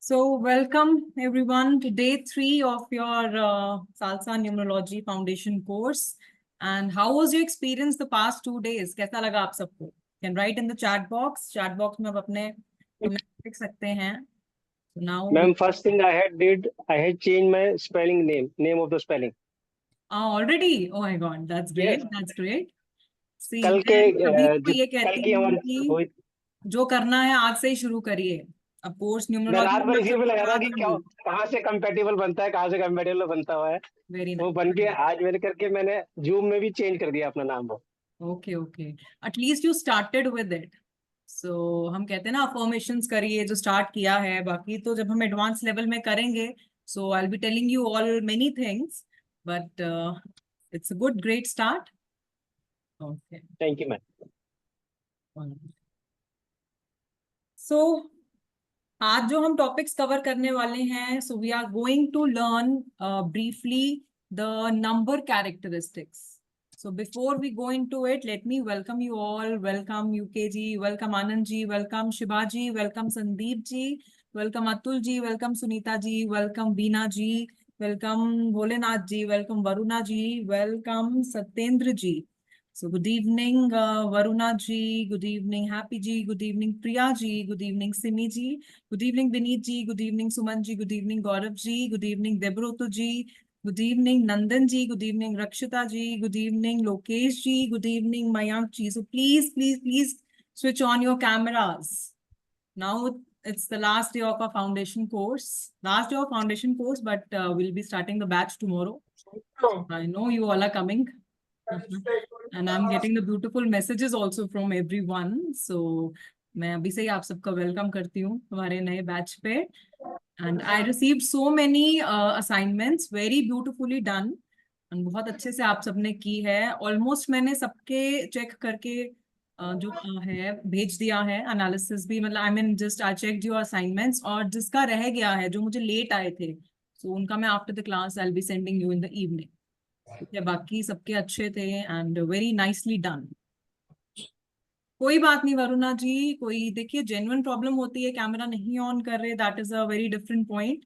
So, welcome everyone to day 3 of your Salsa Numerology Foundation course. And how was your experience the past 2 days? कैसा लगा आप सबको? You can write in the chat box. Chat box में आप अपने comment लिख सकते हैं. So now, Ma'am, first thing I had changed my spelling name of the spelling. already? Oh my God, that's great. Yes. That's great. See, कल के मैं सभी को ये कल कहती की हूँ हमारी कि जो करना है आज से ही शुरू करिए. अब कोर्स मैं न्यूमरोलॉजी रात भर इसी पे लगा था कि वेरी कहाँ से कंपेटिबल बनता है, कहाँ से कंपेटिबल बनता हुआ है। वो बन के आज मेरे करके मैंने जूम में भी चेंज कर दिया अपना नाम। वो okay okay, at least you started with it. So हम कहते हैं ना अफर्मेशंस करिए जो स्टार्ट किया है. बाकी तो जब हम एडवांस लेवल में करेंगे so I will be telling you all many things, but it's a good great start. Okay, thank you ma'am. So आज जो हम टॉपिक्स कवर करने वाले हैं, so we are going to learn briefly the number characteristics. So before we go into it, let me welcome you all. Welcome UKG, welcome Anand ji, welcome Shiba ji, welcome Sandeep ji, welcome Atul ji, welcome Sunita ji, welcome Veena ji, welcome Bholenath ji, welcome Varuna ji, welcome Satyendra ji. So good evening Varuna ji, good evening Happy ji, good evening Priya ji, good evening Simi ji, good evening Vineet ji, good evening Suman ji, good evening Gaurav ji, good evening Debroto ji, good evening Nandan ji, good evening Rakshita ji, good evening Lokesh ji, good evening Mayank ji. So please switch on your cameras. Now it's the last day of our foundation course. Last day of foundation course, but we'll be starting the batch tomorrow. I know you all are coming. And I'm getting the beautiful messages also from everyone. So मैं अभी से ही आप सबका welcome करती हूँ हमारे नए batch पे. And I received so many assignments, very beautifully done. And बहुत अच्छे से आप सबने की है. Almost मैंने सबके चेक करके जो है भेज दिया है. एनालिसिस भी मतलब I mean just I checked your assignments. और जिसका रह गया है जो मुझे लेट आए थे, so उनका मैं after the class I'll be sending you in the evening. बाकी सबके अच्छे थे and very nicely done. कोई बात नहीं वरुणा जी, कोई देखिए जेन्युइन प्रॉब्लम होती है कैमरा नहीं ऑन कर रहे, that is a very different point.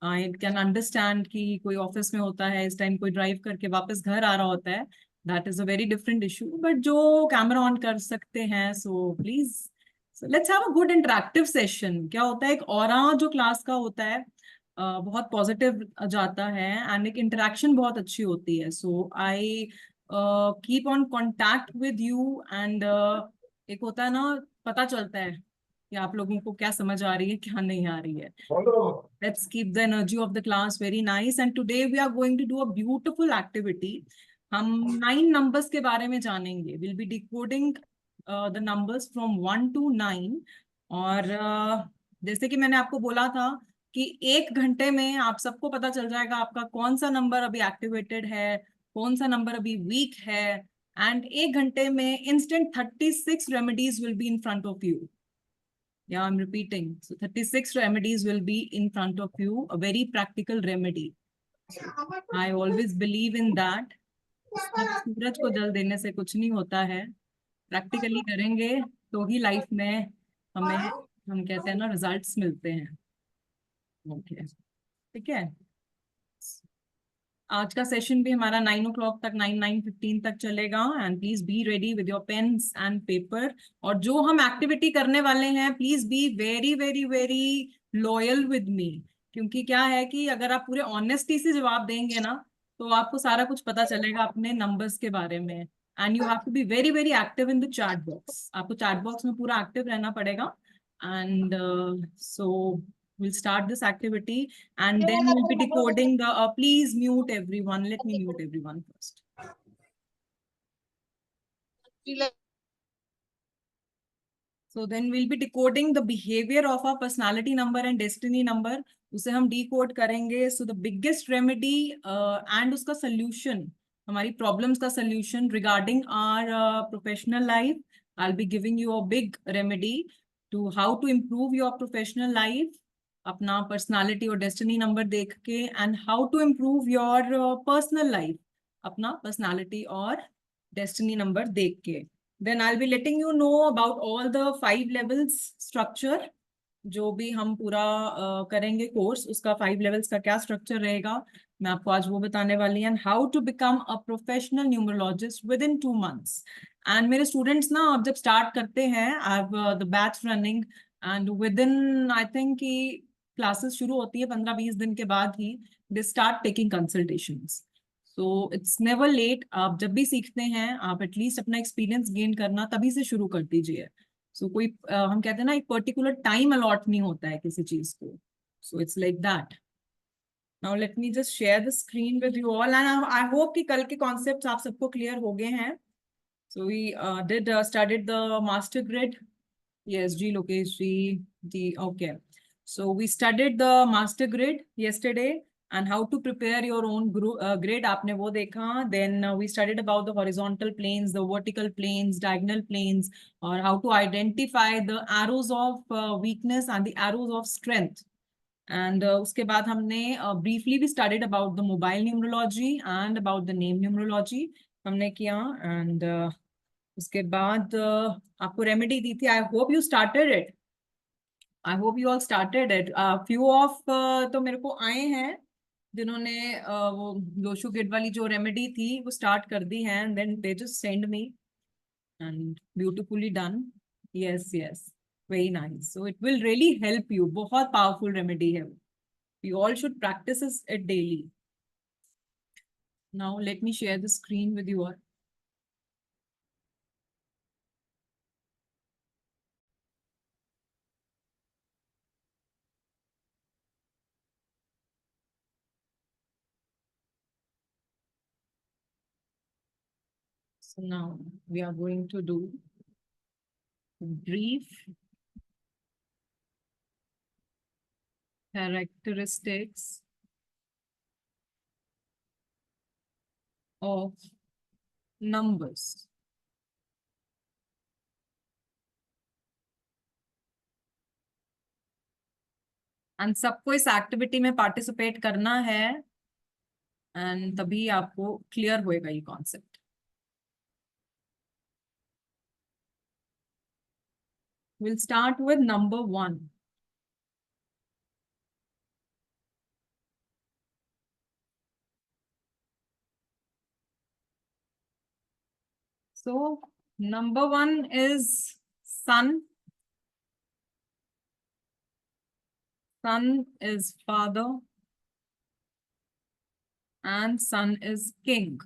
I can understand कि कोई ऑफिस में होता है इस टाइम, कोई ड्राइव करके वापस घर आ रहा होता है, that is a very different issue. But जो कैमरा ऑन कर सकते हैं so please let's have a good interactive session. क्या होता है, एक ऑरा जो क्लास का होता है बहुत पॉजिटिव जाता है एंड एक इंटरेक्शन बहुत अच्छी होती है. So I keep on contact with you and एक होता है ना, पता चलता है कि आप लोगों को क्या समझ आ रही है क्या नहीं आ रही है. Let's keep the energy of the class very nice. And today we are going to do a beautiful activity. हम 9 नंबर्स के बारे में जानेंगे. Will be decoding the numbers from 1 to 9. और जैसे कि मैंने आपको बोला था कि 1 घंटे में आप सबको पता चल जाएगा आपका कौन सा नंबर अभी एक्टिवेटेड है, कौन सा नंबर अभी वीक है. And 1 घंटे में instant 36 remedies will be in front of you. Yeah, I'm repeating. So 36 remedies will be in front of you. A very practical remedy. I always believe in that. सूरज को जल देने से कुछ नहीं होता है. प्रैक्टिकली करेंगे तो ही लाइफ में हमें, हम कहते हैं ना, रिजल्ट्स मिलते हैं. ओके, ठीक है. आज का सेशन भी हमारा 9 o'clock तक, 9:15 तक चलेगा. And please be ready with your pens and paper. और जो हम एक्टिविटी करने वाले हैं please be very very very loyal with me. क्योंकि क्या है कि अगर आप पूरे ऑनेस्टी से जवाब देंगे ना तो आपको सारा कुछ पता चलेगा अपने नंबर्स के बारे में. And you have to be very very active in the chat box. आपको चैट बॉक्स में पूरा एक्टिव रहना पड़ेगा. And so we'll start this activity and then we'll be decoding the please mute everyone. Let me mute everyone first. So then we'll be decoding the behavior of our personality number and destiny number. उसे हम decode करेंगे. So the biggest remedy and उसका solution, हमारी problems का solution regarding our professional life. I'll be giving you a big remedy to how to improve your professional life. अपना personality और destiny number देख के. And how to improve your personal life अपना personality और destiny number देख के. Then I will be letting you know about all the 5 levels structure. जो भी हम पूरा करेंगे कोर्स, उसका 5 लेवल्स का क्या स्ट्रक्चर रहेगा, मैं आपको आज वो बताने वाली हूँ। How to become a professional numerologist within 2 months। And मेरे स्टूडेंट्स ना अब जब स्टार्ट करते हैं, I have the batch running, and within I think कि क्लासेस शुरू होती है 15-20 दिन के बाद ही they start taking consultations. So it's never late. आप जब भी सीखते हैं, आप एटलीस्ट अपना एक्सपीरियंस गेन करना तभी से शुरू कर दीजिए। सो कोई हम कहते हैं ना, एक पर्टिकुलर टाइम अलॉट नहीं होता है किसी चीज को। So it's like that. Now let me just share the screen with you all, and I hope कि कल के कॉन्सेप्ट्स आप सबको क्लियर हो गए हैं। So we did started the master grid. Yes, G Lokesh G. Okay. So we studied the master grid yesterday and how to prepare your own grid. आपने वो देखा. Then we studied about the horizontal planes, the vertical planes, diagonal planes, or how to identify the arrows of weakness and the arrows of strength. And उसके बाद हमने briefly we studied about the mobile numerology and about the name numerology. हमने किया, and उसके बाद आपको remedy दी थी. I hope you started it. I hope you all started it. Few of तो मेरे को आए हैं जिन्होंने वो लोशु गिड वाली जो रेमेडी थी वो स्टार्ट कर दी है, and then they just send me, and beautifully done. Yes yes, very nice. So it will really help you. बहुत पावरफुल रेमेडी है. You all should practise it daily. Now let me share the screen with you all. So now we are going to do brief characteristics of numbers. And सबको इस activity में participate करना है, and तभी आपको clear होएगा ये concept. Will start with number 1. So number 1 is son. Son is father, and son is king.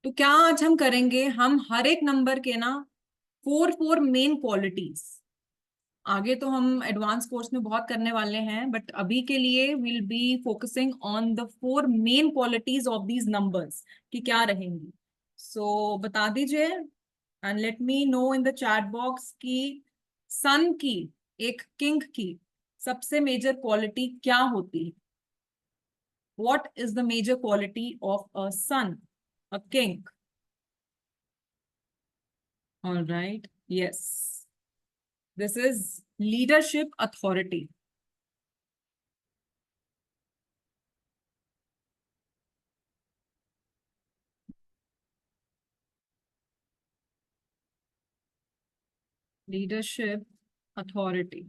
तो क्या आज हम करेंगे, हम हर एक नंबर के ना 4 मेन क्वालिटीज. आगे तो हम एडवांस कोर्स में बहुत करने वाले हैं, बट अभी के लिए will be focusing on the 4 main qualities of these numbers कि क्या रहेंगी. सो बता दीजिए, and let me know in the chat box की सन की, एक किंग की सबसे मेजर क्वालिटी क्या होती है. What is the major quality of a sun, a king? All right, yes, this is leadership authority. Leadership authority.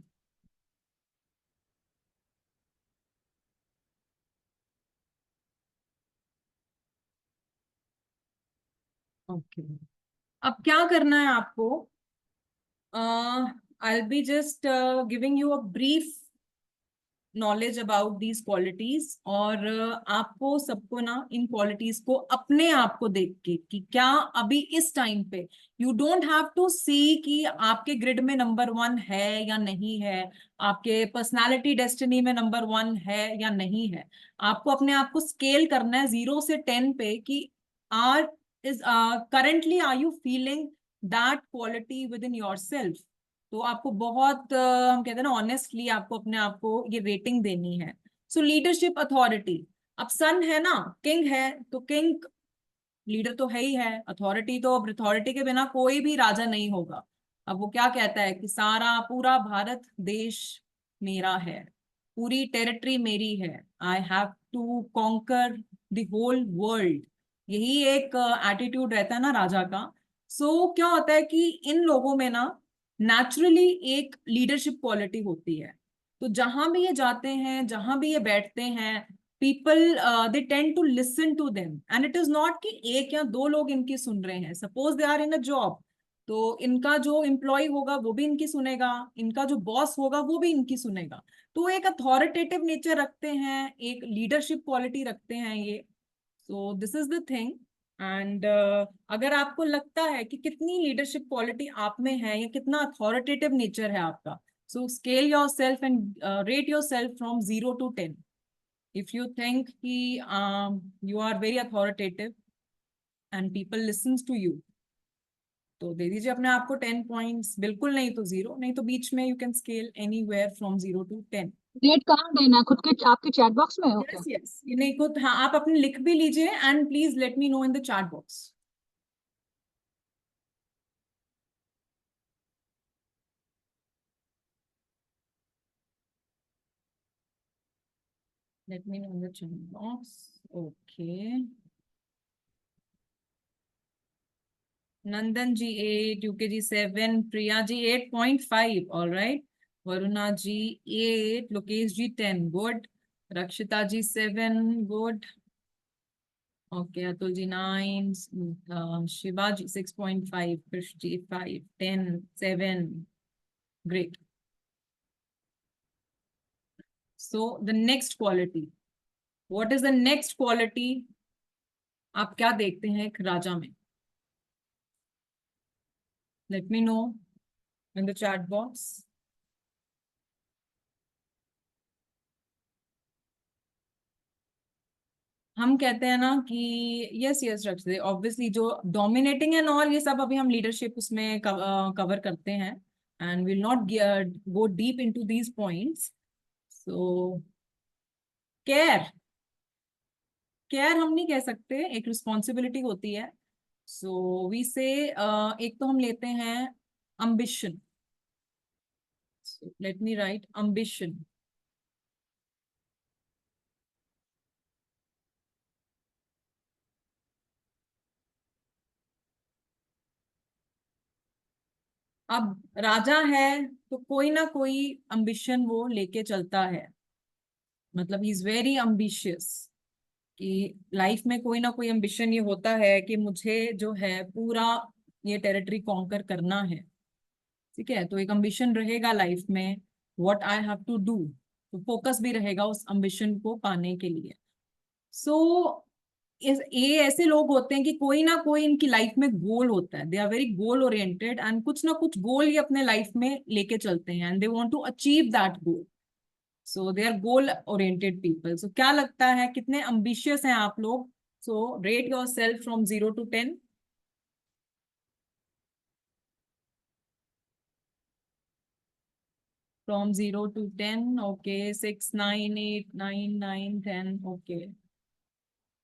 Okay, अब क्या करना है आपको. I'll be just giving you a brief knowledge about these qualities, और आपको सबको ना इन qualities को अपने आप को देख के कि क्या अभी इस टाइम पे, यू डोंट हैव टू सी कि आपके ग्रिड में नंबर 1 है या नहीं है, आपके पर्सनालिटी डेस्टिनी में नंबर 1 है या नहीं है. आपको अपने आप को स्केल करना है 0 से 10 पे कि are is currently are you feeling that quality within yourself. तो आपको बहुत हम कहते हैं ना ऑनेस्टली आपको अपने आप को ये रेटिंग देनी है. सो लीडरशिप अथॉरिटी, अब सन है ना, किंग है, तो किंग लीडर तो है ही है. अथॉरिटी, तो अब अथॉरिटी के बिना कोई भी राजा नहीं होगा. अब वो क्या कहता है कि सारा पूरा भारत देश मेरा है, पूरी टेरिटरी मेरी है, I have to conquer the whole world. यही एक एटीट्यूड रहता है ना राजा का. क्या होता है कि इन लोगों में ना नेचुरली एक लीडरशिप क्वालिटी होती है। तो जहां भी ये जाते हैं, जहां भी ये बैठते हैं, people they tend to listen to them, and it is not कि एक या दो लोग इनकी सुन रहे हैं। Suppose they are in a job, तो इनका जो एम्प्लॉय होगा वो भी इनकी सुनेगा, इनका जो बॉस होगा वो भी इनकी सुनेगा। तो एक अथॉरिटेटिव नेचर रखते हैं, एक लीडरशिप क्वालिटी रखते हैं ये। सो this is the thing. And अगर आपको लगता है कि कितनी लीडरशिप क्वालिटी आप में है या कितना अथॉरिटेटिव नेचर है आपका, so scale yourself and rate yourself from 0 to 10। If you think कि you are very authoritative and people listens to you, तो दे दीजिए अपने आप को 10 पॉइंट्स। बिल्कुल नहीं तो 0, नहीं तो बीच में you can scale anywhere from 0 to 10। Rate कहाँ देना है? खुद के आपके चैट बॉक्स में? ओके यस यस, नहीं खुद, हाँ आप अपने लिख भी लीजिए and please let me know in the chat box. Let me know in the chat box. Okay. Nandan ji 8, UKG 7, Priya ji 8.5. All right. Varuna ji 8, Lokesh ji 10. Good. Rakshita ji 7. Good. Okay. Atul ji 9. Shiva ji 6.5. Krish ji 5. 10. 7. Great. So the next quality. What is the next quality? आप क्या देखते हैं एक राजा में? Let me know in the chat box. हम कहते हैं ना कि यस यस रखते, ऑब्वियसली जो डोमिनेटिंग एंड ऑल ये सब अभी हम लीडरशिप उसमें कवर करते हैं, and will not go deep into these points. So care, care हम नहीं कह सकते, एक रिस्पॉन्सिबिलिटी होती है। सो वी से एक तो हम लेते हैं ambition. Let me right ambition. अब राजा है तो कोई ना कोई अम्बिशन वो लेके चलता है, मतलब ही इज वेरी अम्बिशियस कि लाइफ में कोई ना कोई अम्बिशन ये होता है कि मुझे जो है पूरा ये टेरिटरी कॉन्कर करना है। ठीक है, तो एक अम्बिशन रहेगा लाइफ में, what I have to do, तो फोकस भी रहेगा उस अम्बिशन को पाने के लिए। सो ये ऐसे लोग होते हैं कि कोई ना कोई इनकी लाइफ में गोल होता है, they are very goal oriented, and कुछ ना कुछ गोल ये अपने लाइफ में लेके चलते हैं, and they want to achieve that goal. So they are goal oriented people. So क्या लगता है कितने अम्बिशियस हैं आप लोग? So rate yourself from 0 to 10। From 0 to 10, okay. 6, 9, 8, 9, 9, 10, okay.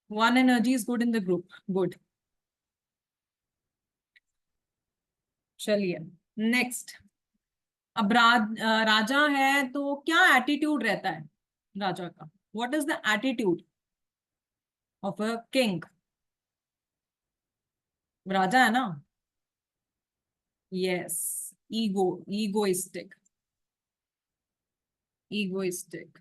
One energy is good in the group. Good. चलिए next. अब राजा है तो क्या एटीट्यूड रहता है राजा का? What is the attitude of a king? राजा है ना? Yes, ego, egoistic, egoistic.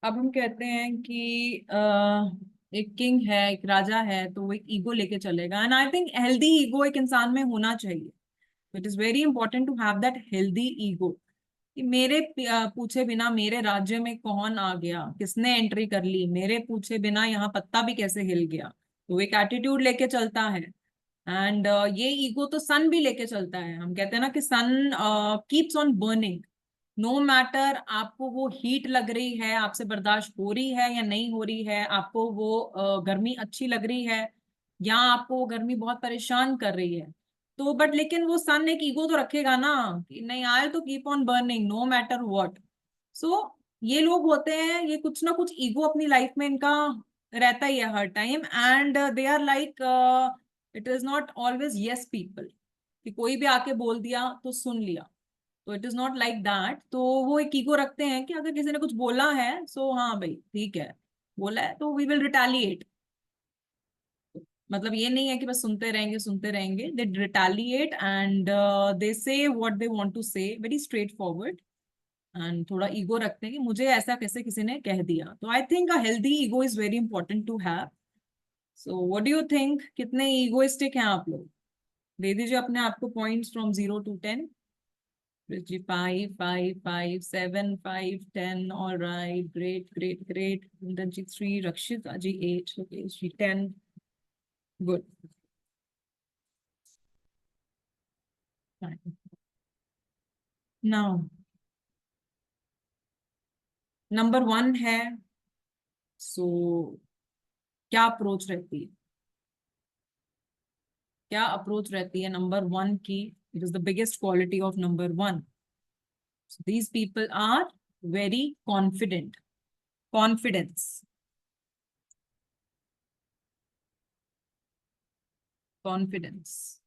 अब हम कहते हैं कि एक किंग है, एक राजा है, तो वो एक ईगो लेके चलेगा, and I think healthy ego एक इंसान में होना चाहिए। It is very important to have that healthy ego कि मेरे पूछे बिना मेरे राज्य में कौन आ गया, किसने एंट्री कर ली, मेरे पूछे बिना यहाँ पत्ता भी कैसे हिल गया। तो एक एटीट्यूड लेके चलता है, एंड ये ईगो तो सन भी लेके चलता है। हम कहते हैं ना कि sun keeps on burning, no matter आपको वो हीट लग रही है, आपसे बर्दाश्त हो रही है या नहीं हो रही है, आपको वो गर्मी अच्छी लग रही है या आपको वो गर्मी बहुत परेशान कर रही है, तो बट लेकिन वो सन एक ईगो तो रखेगा ना कि नहीं, आई तो keep on burning no matter what. So ये लोग होते हैं, ये कुछ ना कुछ ईगो अपनी लाइफ में इनका रहता ही है हर time, and they are like, it is not always yes people कि कोई भी आके बोल दिया तो सुन लिया। तो it is not like that. तो वो एक ईगो रखते हैं कि अगर किसी ने कुछ बोला है सो हाँ भाई ठीक है, बोला है तो वी विल रिटेलिएट। मतलब ये नहीं है कि बस सुनते रहेंगे, दे रिटेलिएट एंड दे से व्हाट दे वांट टू से, वेरी स्ट्रेट फॉरवर्ड। एंड थोड़ा ईगो रखते हैं कि मुझे ऐसा कैसे किसी ने कह दिया। तो I think a healthy ego is very important to have. So what do you think, कितने ईगोइस्टिक हैं आप लोग? दे दीजिए अपने आप को पॉइंट्स फ्रॉम 0 to 10। जी 5, 5, 5, 7, 5, 10। All right, great great great. Kundan ji 3, Rakshita ji 8, Lokesh ji 10। Good. Now number 1 है, सो क्या अप्रोच रहती है? क्या अप्रोच रहती है नंबर 1 की? It is the biggest quality of number 1। These people are very confident. Confidence, confidence.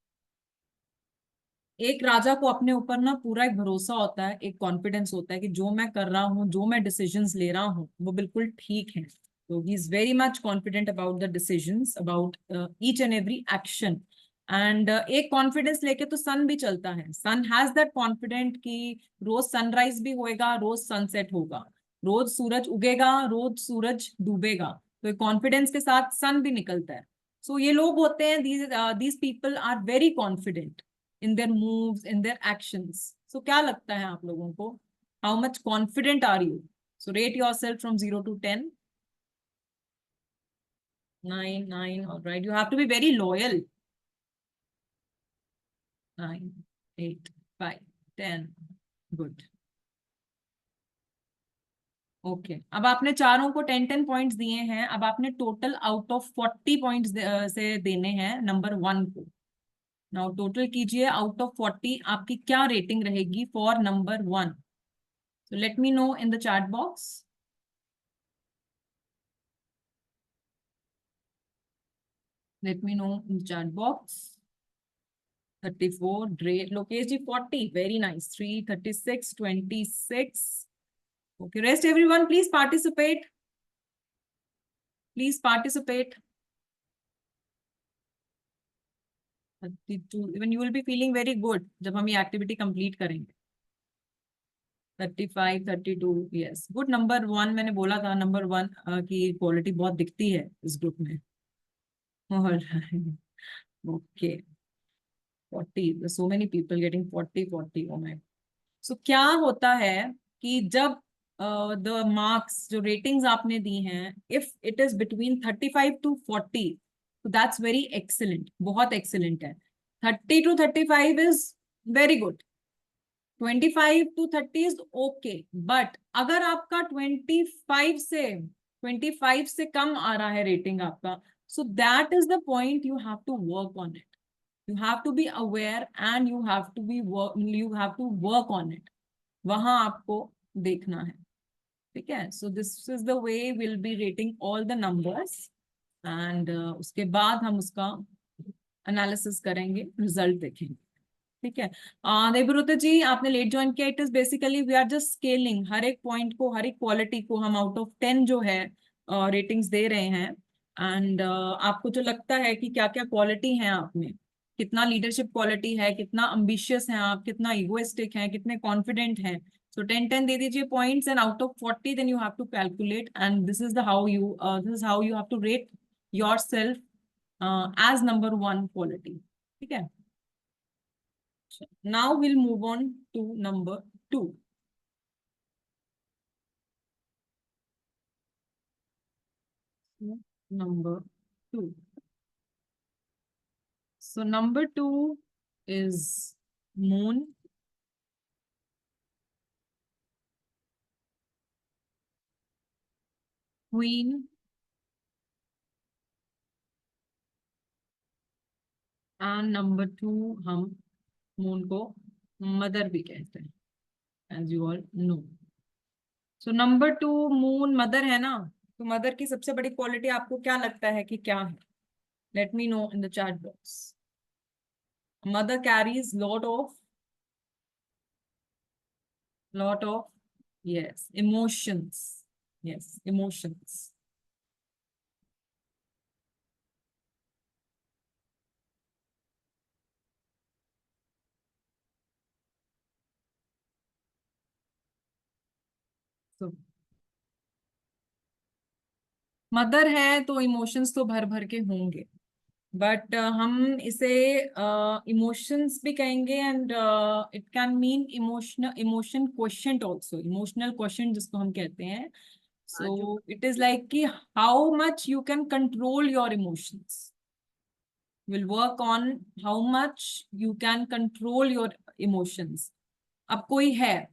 एक राजा को अपने ऊपर ना पूरा एक भरोसा होता है, एक कॉन्फिडेंस होता है कि जो मैं कर रहा हूँ, जो मैं डिसीजंस ले रहा हूँ वो बिल्कुल ठीक है। तो he is very much confident about the decisions, about each and every action. And एक कॉन्फिडेंस लेके तो सन भी चलता है। सन हैज दैट कॉन्फिडेंट कि रोज सनराइज भी होएगा, रोज सनसेट होगा, रोज सूरज उगेगा, रोज सूरज डूबेगा। तो कॉन्फिडेंस के साथ सन भी निकलता है। सो ये लोग होते हैं, these people are very confident in their moves, in their actions. So क्या लगता है आप लोगों को? How much confident are you? So rate yourself from 0 to 10. 9, 9. All right. You have to be very loyal. 9, 8, 5, 10. Good. Okay अब आपने चारों को 10-10 पॉइंट्स दिए हैं। अब आपने टोटल आउट ऑफ 40 पॉइंट्स से देने हैं नंबर 1 को। नाउ टोटल कीजिए, आउट ऑफ 40 आपकी क्या रेटिंग रहेगी for number 1? So let me know in the chat box. Let me know in the chat box. 34, great. Lokesh ji 40, very nice. 3, 36, 26. Okay, rest everyone, please participate. Please participate. 32, even you will be feeling very good जब हम ये activity complete करेंगे। 35, 32, yes. Good number 1, मैंने बोला था number 1 की quality बहुत दिखती है इस ग्रुप में। Okay 40, so many people getting 40, 40. Oh my. So क्या होता है कि जब द मार्क्स, जो रेटिंग्स आपने दी हैं, if it is between 35 to 40, तो दैट्स वेरी एक्सीलेंट, बहुत एक्सीलेंट है। 30 to 35 is very good. 25 to 30 is okay. But अगर आपका 25 से कम आ रहा है रेटिंग आपका, so that is the point you have to work on it. You have to be aware and you have to work on it. वहां आपको देखना है, ठीक है? So this is the way we'll be rating all the numbers and उसके बाद हम उसका एनालिसिस करेंगे, रिजल्ट देखेंगे, ठीक है? देवव्रत जी आपने लेट ज्वाइन किया। It is basically we are just scaling, हर एक पॉइंट को, हर एक क्वालिटी को हम आउट ऑफ 10 जो है रेटिंग्स दे रहे हैं। एंड आपको जो लगता है कि क्या क्या क्वालिटी है आप में, कितना लीडरशिप क्वालिटी है, कितना अम्बिशियस हैं आप, कितना इगोइस्टिक हैं, कितने कॉन्फिडेंट हैं। सो 10-10 दे दीजिए points and out of 40 then you have to calculate and this is how you have to rate yourself as number 1 quality, ठीक है? Now we'll move on to number 2. Number 2. So number 2 is moon, queen, and number 2 हम moon को mother भी कहते हैं, as you all know. So number 2 moon mother है ना, तो mother की सबसे बड़ी क्वालिटी आपको क्या लगता है कि क्या है? Let me know in the chat box. Mother carries lot of lot of, yes, emotions. Yes, emotions. So mother है तो इमोशंस तो भर भर के होंगे, बट हम इसे इमोशंस भी कहेंगे, and it can mean emotion question also, emotional question जिसको हम कहते हैं. सो इट इज लाइक कि how much you can control your emotions, will work on how much you can control your emotions. अब कोई है,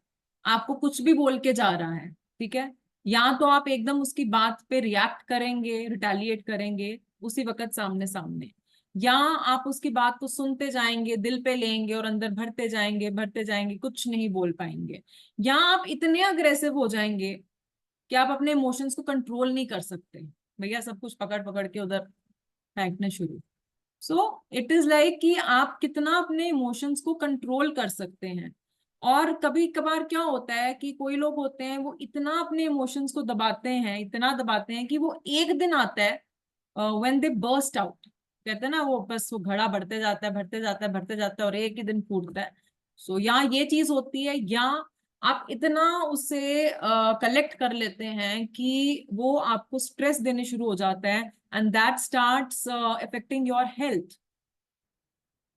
आपको कुछ भी बोल के जा रहा है, ठीक है, या तो आप एकदम उसकी बात पे रिएक्ट करेंगे, रिटेलिएट करेंगे उसी वक्त सामने सामने, या आप उसकी बात को सुनते जाएंगे, दिल पे लेंगे और अंदर भरते जाएंगे, कुछ नहीं बोल पाएंगे, या आप इतने अग्रेसिव हो जाएंगे कि आप अपने इमोशंस को कंट्रोल नहीं कर सकते, भैया सब कुछ पकड़ पकड़ के उधर फेंकने शुरू. सो इट इज लाइक कि आप कितना अपने इमोशंस को कंट्रोल कर सकते हैं. और कभी कभार क्या होता है कि कोई लोग होते हैं वो इतना अपने इमोशंस को दबाते हैं, इतना दबाते हैं कि वो एक दिन आता है व्हेन दे बर्स्ट आउट, कहते हैं ना, वो बस वो घड़ा बढ़ते जाता है, बढ़ते जाता है और एक ही दिन फूटता है. सो या ये चीज होती है, या आप इतना उसे कलेक्ट कर लेते हैं कि वो आपको स्ट्रेस देने शुरू हो जाता है, and that starts affecting your health.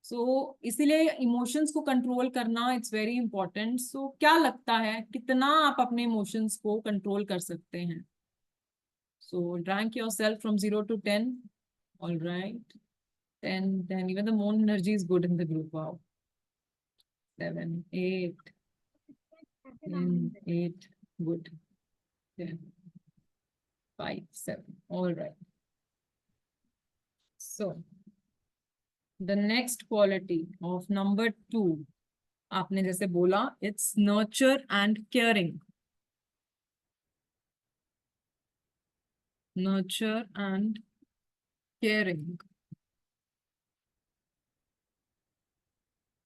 So इसीलिए इमोशंस को कंट्रोल करना इट्स वेरी इंपॉर्टेंट. सो क्या लगता है कितना आप अपने इमोशंस को कंट्रोल कर सकते हैं? सो rank yourself from 0 to 10. All right, 10, even the more energy is good in the group. Wow. 7, 8, 10, 8, good. 10, 5, 7. All right. So the next quality of number 2, आपने जैसे बोला, it's nurture and caring. Nurture and caring.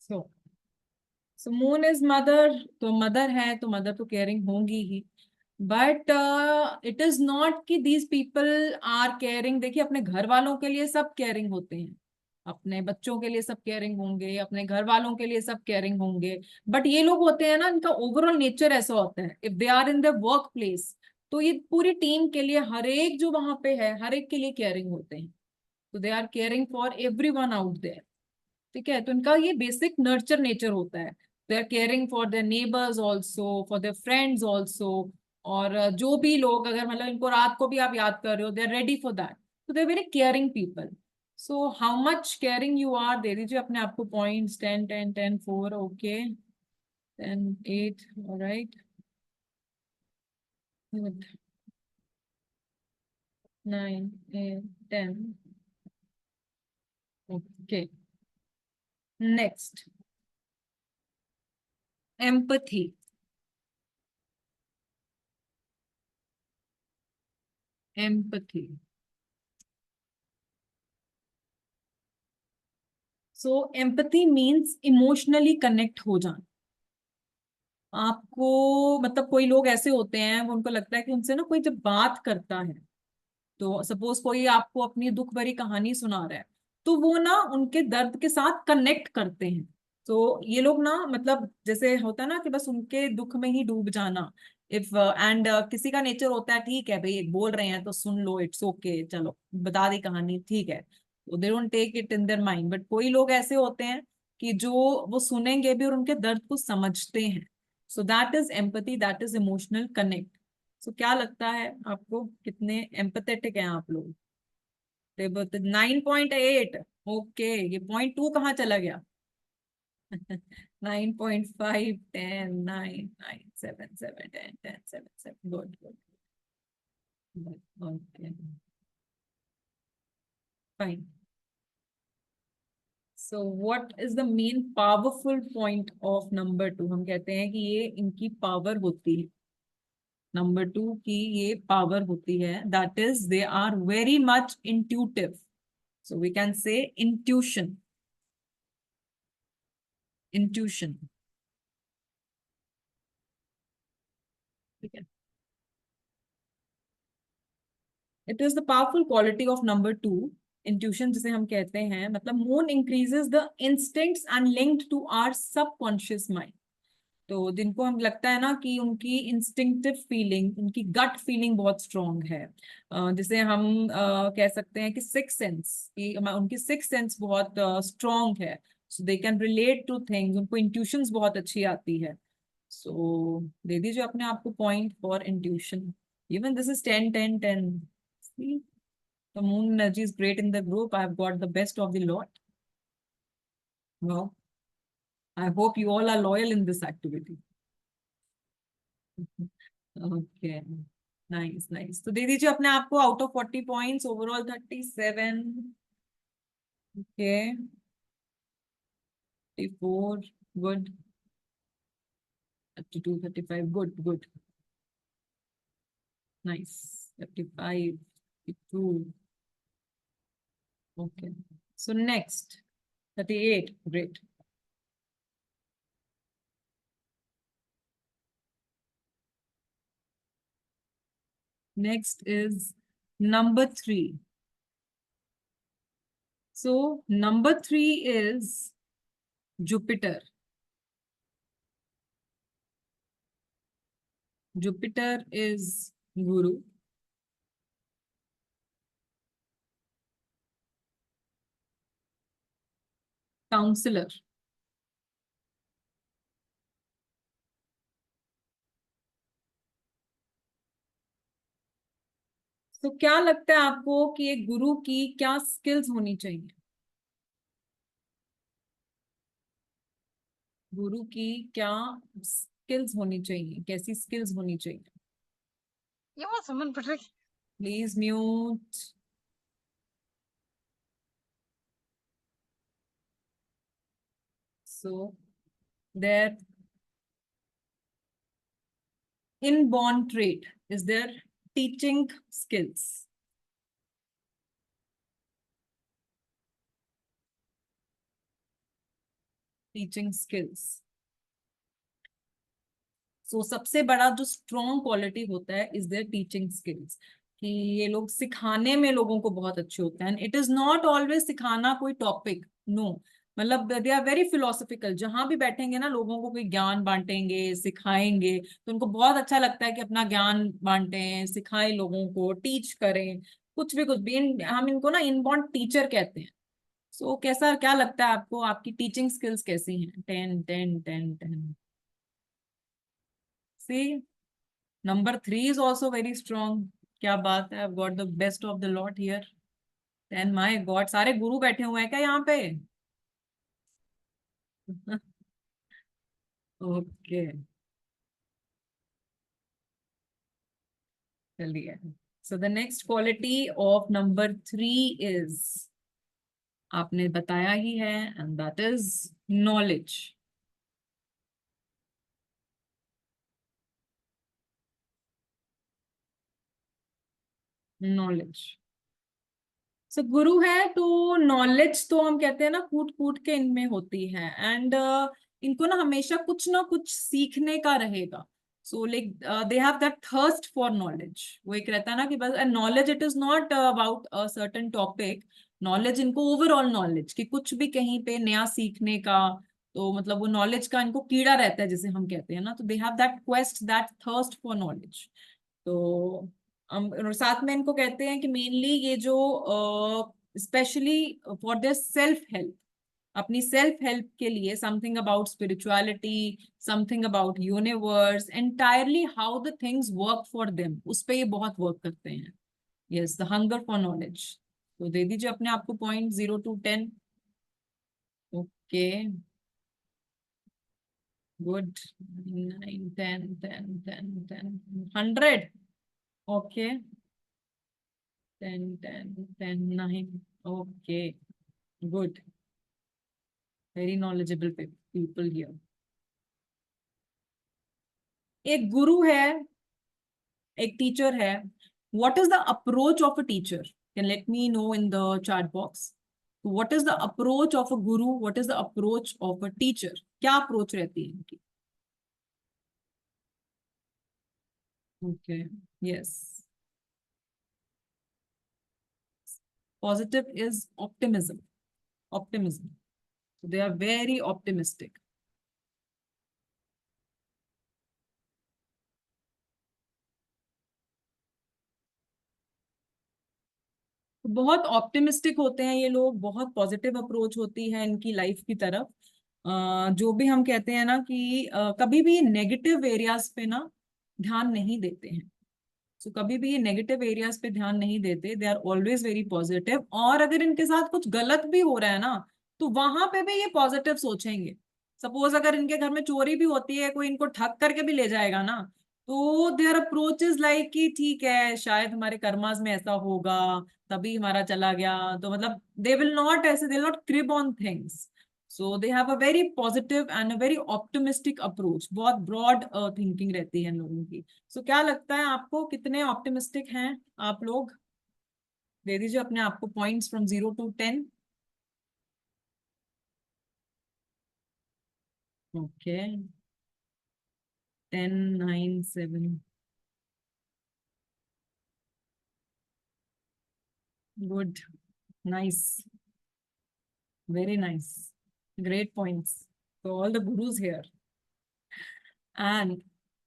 So so moon is mother, तो mother है तो mother तो caring होंगी ही, but it is not कि these people are caring. देखिए अपने घर वालों के लिए सब केयरिंग होते हैं, अपने बच्चों के लिए सब केयरिंग होंगे, अपने घर वालों के लिए सब केयरिंग होंगे, बट ये लोग होते हैं ना, इनका ओवरऑल नेचर ऐसा होता है, if they are in the workplace तो ये पूरी टीम के लिए, हर एक जो वहां पे है हर एक के लिए केयरिंग होते हैं. तो they are caring for everyone out there, ठीक है. तो इनका ये बेसिक नर्चर नेचर होता है. They are caring for their neighbours also, for their friends also. और जो भी लोग, अगर मतलब इनको रात को भी आप याद कर रहे हो, they are ready for that. तो they are very caring people. So how much caring you are, दे दीजिए अपने आप को points. 10, 10, 10, 4, okay. 10, 8, alright, good. 9, 8, 10, okay. Next, empathy. Empathy. So empathy means emotionally connect हो जाना. आपको मतलब कोई लोग ऐसे होते हैं, वो उनको लगता है कि उनसे ना कोई जब बात करता है, तो सपोज कोई आपको अपनी दुख भरी कहानी सुना रहा है, तो वो ना उनके दर्द के साथ कनेक्ट करते हैं. तो ये लोग ना, मतलब जैसे होता है ना कि बस उनके दुख में ही डूब जाना. इफ एंड किसी का नेचर होता है, ठीक है भाई बोल रहे हैं तो सुन लो, इट्स ओके, चलो बता दी कहानी, ठीक है, तो they don't take it in their mind. But कोई लोग ऐसे होते हैं कि जो वो सुनेंगे भी और उनके दर्द को समझते हैं. So that is empathy, that is emotional connect. So क्या लगता है आपको, कितने एम्पथेटिक हैं आप लोग? 9.8. ओके, ये 0.2 कहाँ चला गया? 9.5, 10, 9, 9, 7, 7, 10, 10, 7, 7. Good, good. Okay, fine. So what is the main powerful point of number 2? हम कहते हैं कि ये इनकी पावर होती है, नंबर 2 की ये पावर होती है, that is they are very much intuitive. So we can say intuition. Intuition. ठीक है. It is the powerful quality of number 2. Intuition जिसे हम कहते हैं, मतलब moon increases the instincts and linked to our subconscious mind. तो जिनको हम लगता है ना कि उनकी इंस्टिंक्टिव फीलिंग, उनकी गट फीलिंग बहुत स्ट्रॉन्ग है, जिसे हम कह सकते हैं कि सिक्स सेंस, कि उनकी सिक्स सेंस बहुत स्ट्रॉन्ग है. So they can relate to things, उनको इंट्यूशंस बहुत अच्छी आती है. सो दे दीजिए अपने आप को point for intuition. Even this is 10 10 10. See, the moon energy is great in the group. I have got the best of the lot. Wow. I hope you all are loyal in this activity. Okay. Nice, nice. तो दे दीजिए अपने आप को out of 40 points, overall 37. Okay. 34. Good. 32, 35. Good, good. Nice. 35. 52. Okay. So next, 38. Great. Next is number 3. So number 3 is Jupiter. Jupiter is Guru. Counselor. तो क्या लगता है आपको कि एक गुरु की क्या स्किल्स होनी चाहिए? गुरु की क्या स्किल्स होनी चाहिए? कैसी स्किल्स होनी चाहिए? Please mute. So their inborn trait is their teaching skills. Teaching skills. So सबसे बड़ा जो स्ट्रॉन्ग क्वालिटी होता है इज देयर टीचिंग स्किल्स, कि ये लोग सिखाने में लोगों को बहुत अच्छे होते हैं. इट इज नॉट ऑलवेज सिखाना कोई टॉपिक, नो. मतलब दे आर वेरी फिलोसफिकल. जहां भी बैठेंगे ना, लोगों को कोई ज्ञान बांटेंगे, सिखाएंगे, तो उनको बहुत अच्छा लगता है कि अपना ज्ञान बांटें, सिखाएं लोगों को, टीच करें. कुछ भी हम इनको ना इनबॉर्न टीचर कहते हैं. सो कैसा, क्या लगता है आपको, आपकी टीचिंग स्किल्स कैसी हैं? 10 10 10 10. See, number 3 is also very strong. क्या बात है, I've got the best of the lot here. And my God, सारे गुरु बैठे हुए हैं क्या यहाँ पे? Okay. चलिए. So the next quality of number 3 is, आपने बताया ही है, and that is knowledge. Knowledge. So गुरु है तो नॉलेज तो हम कहते हैं ना कूट कूट के इनमें होती है. एंड इनको ना हमेशा कुछ ना कुछ सीखने का रहेगा. So like they have that thirst for knowledge. वो एक रहता है ना कि बस knowledge, it is not about a certain topic. Knowledge इनको ओवरऑल नॉलेज, कि कुछ भी कहीं पे नया सीखने का, तो मतलब वो नॉलेज का इनको कीड़ा रहता है जिसे हम कहते हैं ना. तो they have that quest, that thirst for knowledge. तो और साथ में इनको कहते हैं कि मेनली ये जो specially for their self help, अपनी सेल्फ हेल्प के लिए, something about spirituality, something about universe, entirely how the things work for them, उस पे ये बहुत वर्क करते हैं. Yes, the hunger for knowledge. तो दे दीजिए अपने आपको point 0 to 10. Okay, good. 9 10 10 10 10 100. Okay. 10 10 10 9. Okay, good. Very knowledgeable people here. एक गुरु है, एक टीचर है. What is the approach of a teacher? Can let me know in the chat box. What is the approach of a guru? What is the approach of a teacher? क्या approach रहती है इनकी? Okay. Yes. Positive is optimism. Optimism. They are very optimistic. बहुत optimistic होते हैं ये लोग, बहुत पॉजिटिव अप्रोच होती है इनकी लाइफ की तरफ। जो भी हम कहते हैं ना कि कभी भी नेगेटिव एरियाज पे ना ध्यान नहीं देते हैं। सो कभी भी ये नेगेटिव एरियाज पे ध्यान नहीं देते, they are always very positive. और अगर इनके साथ कुछ गलत भी हो रहा है ना, तो वहां पे भी ये पॉजिटिव सोचेंगे। सपोज अगर इनके घर में चोरी भी होती है, कोई इनको ठग करके भी ले जाएगा ना, तो देयर अप्रोच इज लाइक कि ठीक है, शायद हमारे कर्मास में ऐसा होगा, तभी हमारा चला गया। तो मतलब दे विल नॉट ऐसे, दे will not crib on things. So they have a very positive and a very optimistic approach. बहुत ब्रॉड थिंकिंग रहती है इन लोगों की। सो क्या लगता है आपको, कितने ऑप्टिमिस्टिक हैं आप लोग? दे दीजिए अपने आप को points from 0 to 10। Okay, 10, 9, 7। Good, nice, very nice, great points. तो all the gurus here. And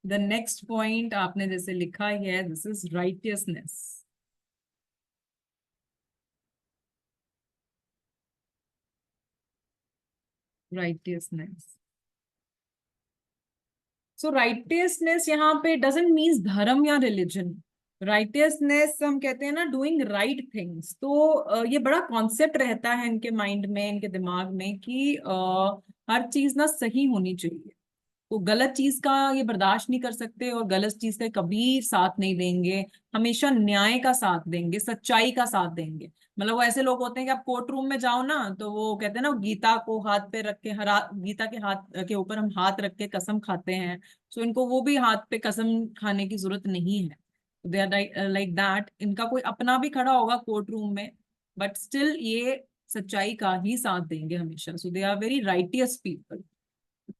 the next point आपने जैसे लिखा है, this is righteousness. Righteousness. So righteousness यहाँ पे डजंट मीन्स धर्म या रिलीजन। राइटियसनेस हम कहते हैं ना डूइंग राइट थिंग्स। तो ये बड़ा कॉन्सेप्ट रहता है इनके माइंड में, इनके दिमाग में कि हर चीज ना सही होनी चाहिए। वो गलत चीज का ये बर्दाश्त नहीं कर सकते, और गलत चीज का कभी साथ नहीं देंगे। हमेशा न्याय का साथ देंगे, सच्चाई का साथ देंगे। मतलब वो ऐसे लोग होते हैं कि आप कोर्ट रूम में जाओ ना, तो वो कहते हैं ना, गीता को हाथ पे रख के, हरा गीता के हाथ के ऊपर हम हाथ रख के कसम खाते हैं। सो इनको वो भी हाथ पे कसम खाने की जरूरत नहीं है। They are like that. इनका कोई अपना भी खड़ा होगा कोर्ट रूम में, बट स्टिल ये सच्चाई का ही साथ देंगे हमेशा। So they are very righteous people.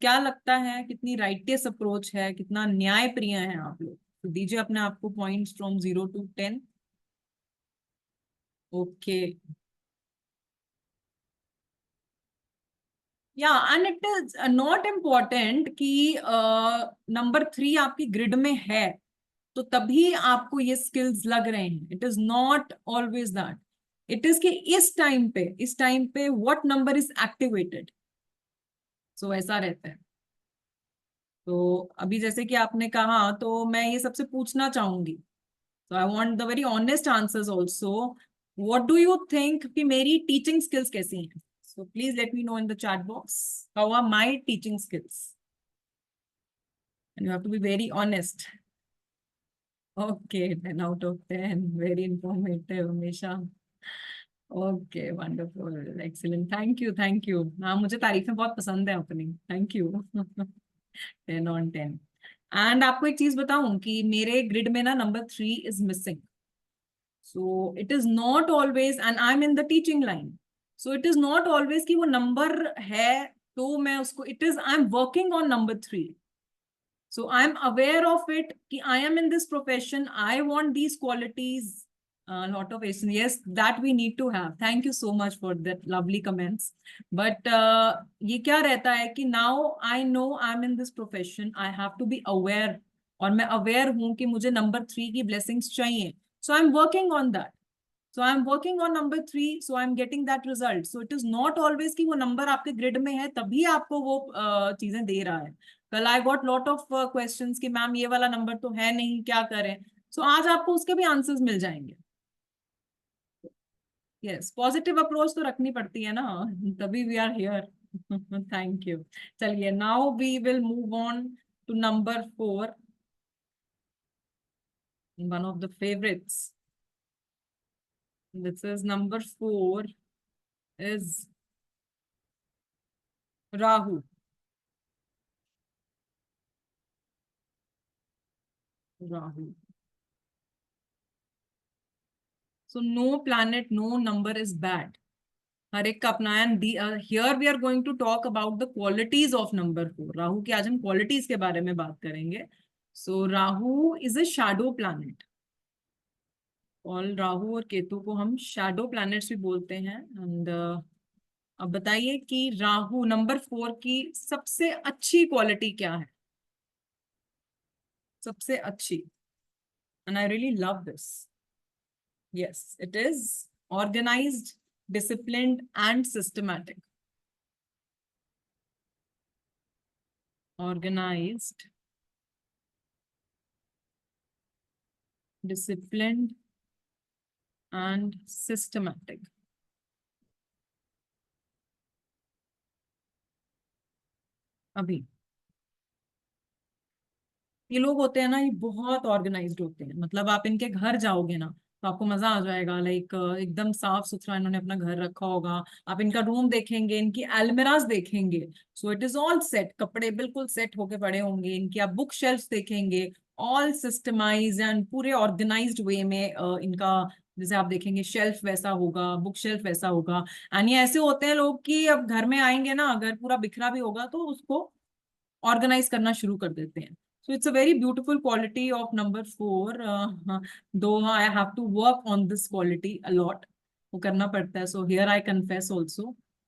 क्या लगता है कितनी राइटियस अप्रोच है, कितना न्याय प्रिय है आप लोग? तो दीजिए अपने आप को पॉइंट्स फ्रॉम 0 to 10। ओके, या and it is not important कि नंबर 3 आपकी ग्रिड में है तो तभी आपको ये स्किल्स लग रहे हैं। It is not always that. It is कि इस टाइम पे व्हाट नंबर इज एक्टिवेटेड। सो ऐसा रहता है। तो अभी जैसे कि आपने कहा, तो मैं ये सबसे पूछना चाहूंगी। So I want the very honest answers also. What do you think कि मेरी teaching skills कैसी हैं? So please let me know in the chat box. How are my teaching skills? And you have to be very honest. Okay, 10 out of 10. Very informative, हमेशा। Okay, wonderful, excellent. Thank you, thank you. हाँ, मुझे तारीफें बहुत पसंद है अपनी। Thank you. 10 on 10। And आपको एक चीज बताऊं कि मेरे ग्रिड में ना number 3 is missing. So it is not always, and I'm in the teaching line. So it is not always कि वो नंबर है तो मैं उसको, it is I'm working on number 3. So I'm aware of it कि I am in this profession. I want these qualities. A lot of patience. Yes, that we need to have. Thank you so much for that lovely comments. But ये क्या रहता है कि now I know I'm in this profession. I have to be aware. और मैं aware हूँ कि मुझे number 3 की blessings चाहिए. So I'm working on that. So I'm working on number 3. So I'm getting that result. So it is not always कि वो number आपके grid में है तभी आपको वो चीजें दे रहा है। कल I got lot of questions कि मैम ये वाला नंबर तो है नहीं, क्या करें? So आज आपको उसके भी आंसर्स मिल जाएंगे। यस, पॉजिटिव अप्रोच तो रखनी पड़ती है ना, तभी we are here. Thank you. चलिए, now we will move on to number 4, one of the favourites. This is number 4 is Rahu. Rahu. So no planet, no number is bad. हर एक का अपना। And here we are going to talk about the qualities of number 4। Rahu की आज हम qualities के बारे में बात करेंगे। So Rahu is a shadow planet. और राहु और केतु को हम शैडो प्लैनेट्स भी बोलते हैं। एंड अब बताइए कि राहु नंबर 4 की सबसे अच्छी क्वालिटी क्या है? सबसे अच्छी, and I really love this. Yes, it is organised, disciplined and systematic. Organised, disciplined and systematic. अभी ये लोग होते हैं ना, ये बहुत ऑर्गेनाइज्ड होते हैं। मतलब आप इनके घर जाओगे ना तो आपको मजा आ जाएगा। लाइक एकदम साफ सुथरा इन्होंने अपना घर रखा होगा। आप इनका रूम देखेंगे, इनकी अलमिराज देखेंगे, सो इट इज ऑल सेट, कपड़े बिल्कुल सेट होके पड़े होंगे इनकी। आप बुक शेल्फ देखेंगे, ऑल सिस्टमाइज एंड पूरे ऑर्गेनाइज्ड वे में इनका, जैसे आप देखेंगे शेल्फ वैसा होगा, बुक शेल्फ वैसा होगा। एंड ये ऐसे होते हैं लोग कि अब घर में आएंगे ना, अगर पूरा बिखरा भी होगा तो उसको ऑर्गेनाइज करना शुरू कर देते हैं। So it's a very beautiful quality of number 4. Though I have to work on this quality a lot, वो करना पड़ता है. So here I confess also.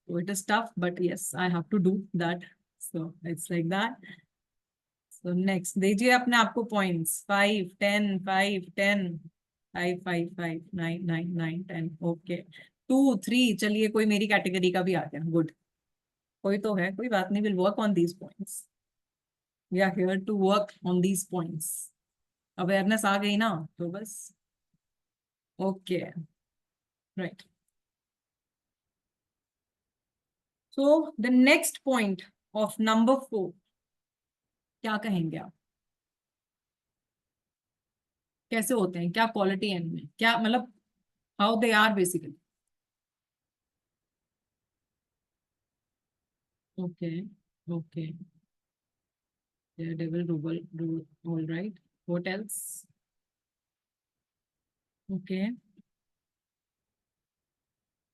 So it is tough, but yes, I have to do that. So it's like that. So next, दीजिए अपने आपको points. 5, 10, 5, 10, 5, 5, 5, 9, 9, 9, 10. Okay. 2, 3. चलिए कोई मेरी कैटेगरी का भी आ गया. Good. कोई तो है, कोई बात नहीं. We'll work on these points. We are here to work on these points. Awareness आ गई ना तो बस okay, right. So the next point of number 4, क्या कहेंगे आप? कैसे होते हैं, क्या क्वालिटी है इनमें, क्या मतलब how they are basically? Okay, okay, devil rule, all right. What else? Okay,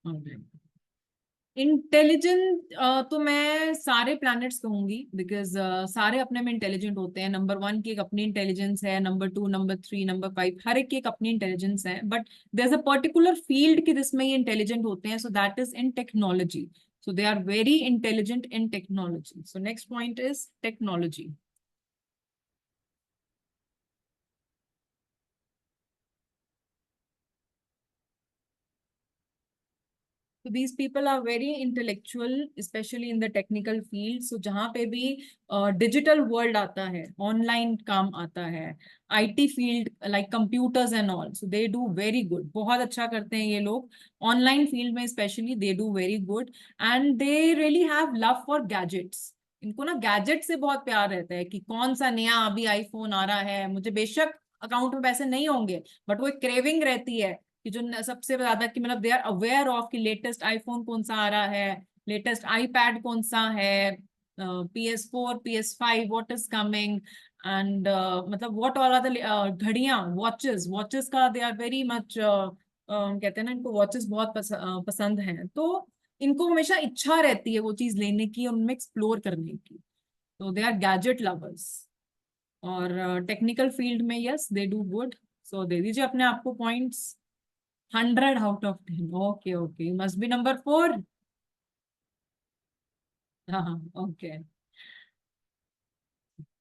all right. Intelligent तो मैं सारे प्लैनेट्स कहूंगी, बिकॉज सारे अपने में इंटेलिजेंट होते हैं। नंबर 1 की एक अपनी इंटेलिजेंस है, नंबर 2, नंबर 3, नंबर 5, हर एक की एक अपनी इंटेलिजेंस है। But there is a particular field की जिसमें ये इंटेलिजेंट होते हैं, so that is in technology. So they are very intelligent in technology. So next point is technology. So these people are very intellectual, especially in the technical field. So जहाँ पे भी digital world आता है, online काम आता है, IT field like computers and all, so they do very good. बहुत अच्छा करते हैं ये लोग ऑनलाइन फील्ड में, specially they do very good. And they really have love for gadgets. इनको ना गैजेट से बहुत प्यार रहता है कि कौन सा नया अभी आईफोन आ रहा है। मुझे बेशक अकाउंट में पैसे नहीं होंगे, बट वो एक क्रेविंग रहती है कि जो सबसे ज्यादा कि मतलब दे आर अवेयर ऑफ कि लेटेस्ट आईफोन कौन सा आ रहा है, लेटेस्ट आईपैड कौन सा है, PS4, PS5 what is coming, and मतलब व्हाट ऑल आर द घड़ियां, वॉचेस का दे आर वेरी मच, कहते हैं ना इनको वॉचेस बहुत पसंद हैं। तो इनको हमेशा इच्छा रहती है वो चीज लेने की, उनमें एक्सप्लोर करने की। तो दे आर गैजेट लवर्स। और टेक्निकल फील्ड में यस दे डू गुड। सो दे दीजिए अपने आप को points. 100 out of 10. Okay, okay. Must be number 4. हाँ, ओके।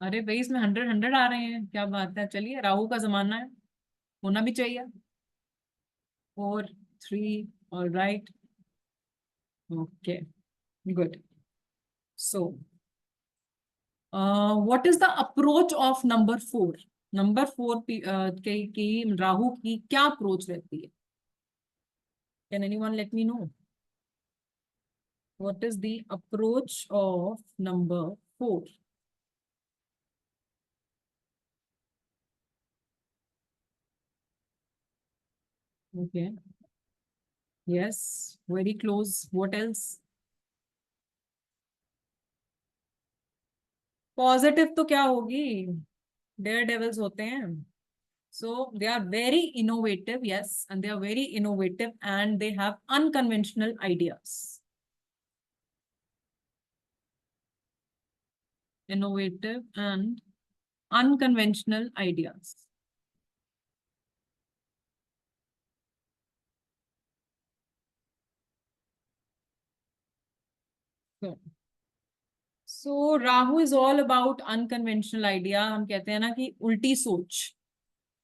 अरे भाई इसमें 100 आ रहे हैं, क्या बात है। चलिए, राहु का जमाना है, होना भी चाहिए। 4, 3, all right. Okay, good. So, what is the approach of number 4? Number 4 की राहु की क्या अप्रोच रहती है? Can anyone let me know? What is the approach of number 4? Okay. Yes, very close. What else? Positive तो क्या होगी, dare devils होते हैं। So they are very innovative, yes, and they are very innovative and they have unconventional ideas. Innovative and unconventional ideas. So Rahu is all about unconventional idea. हम कहते हैं ना कि उल्टी सोच.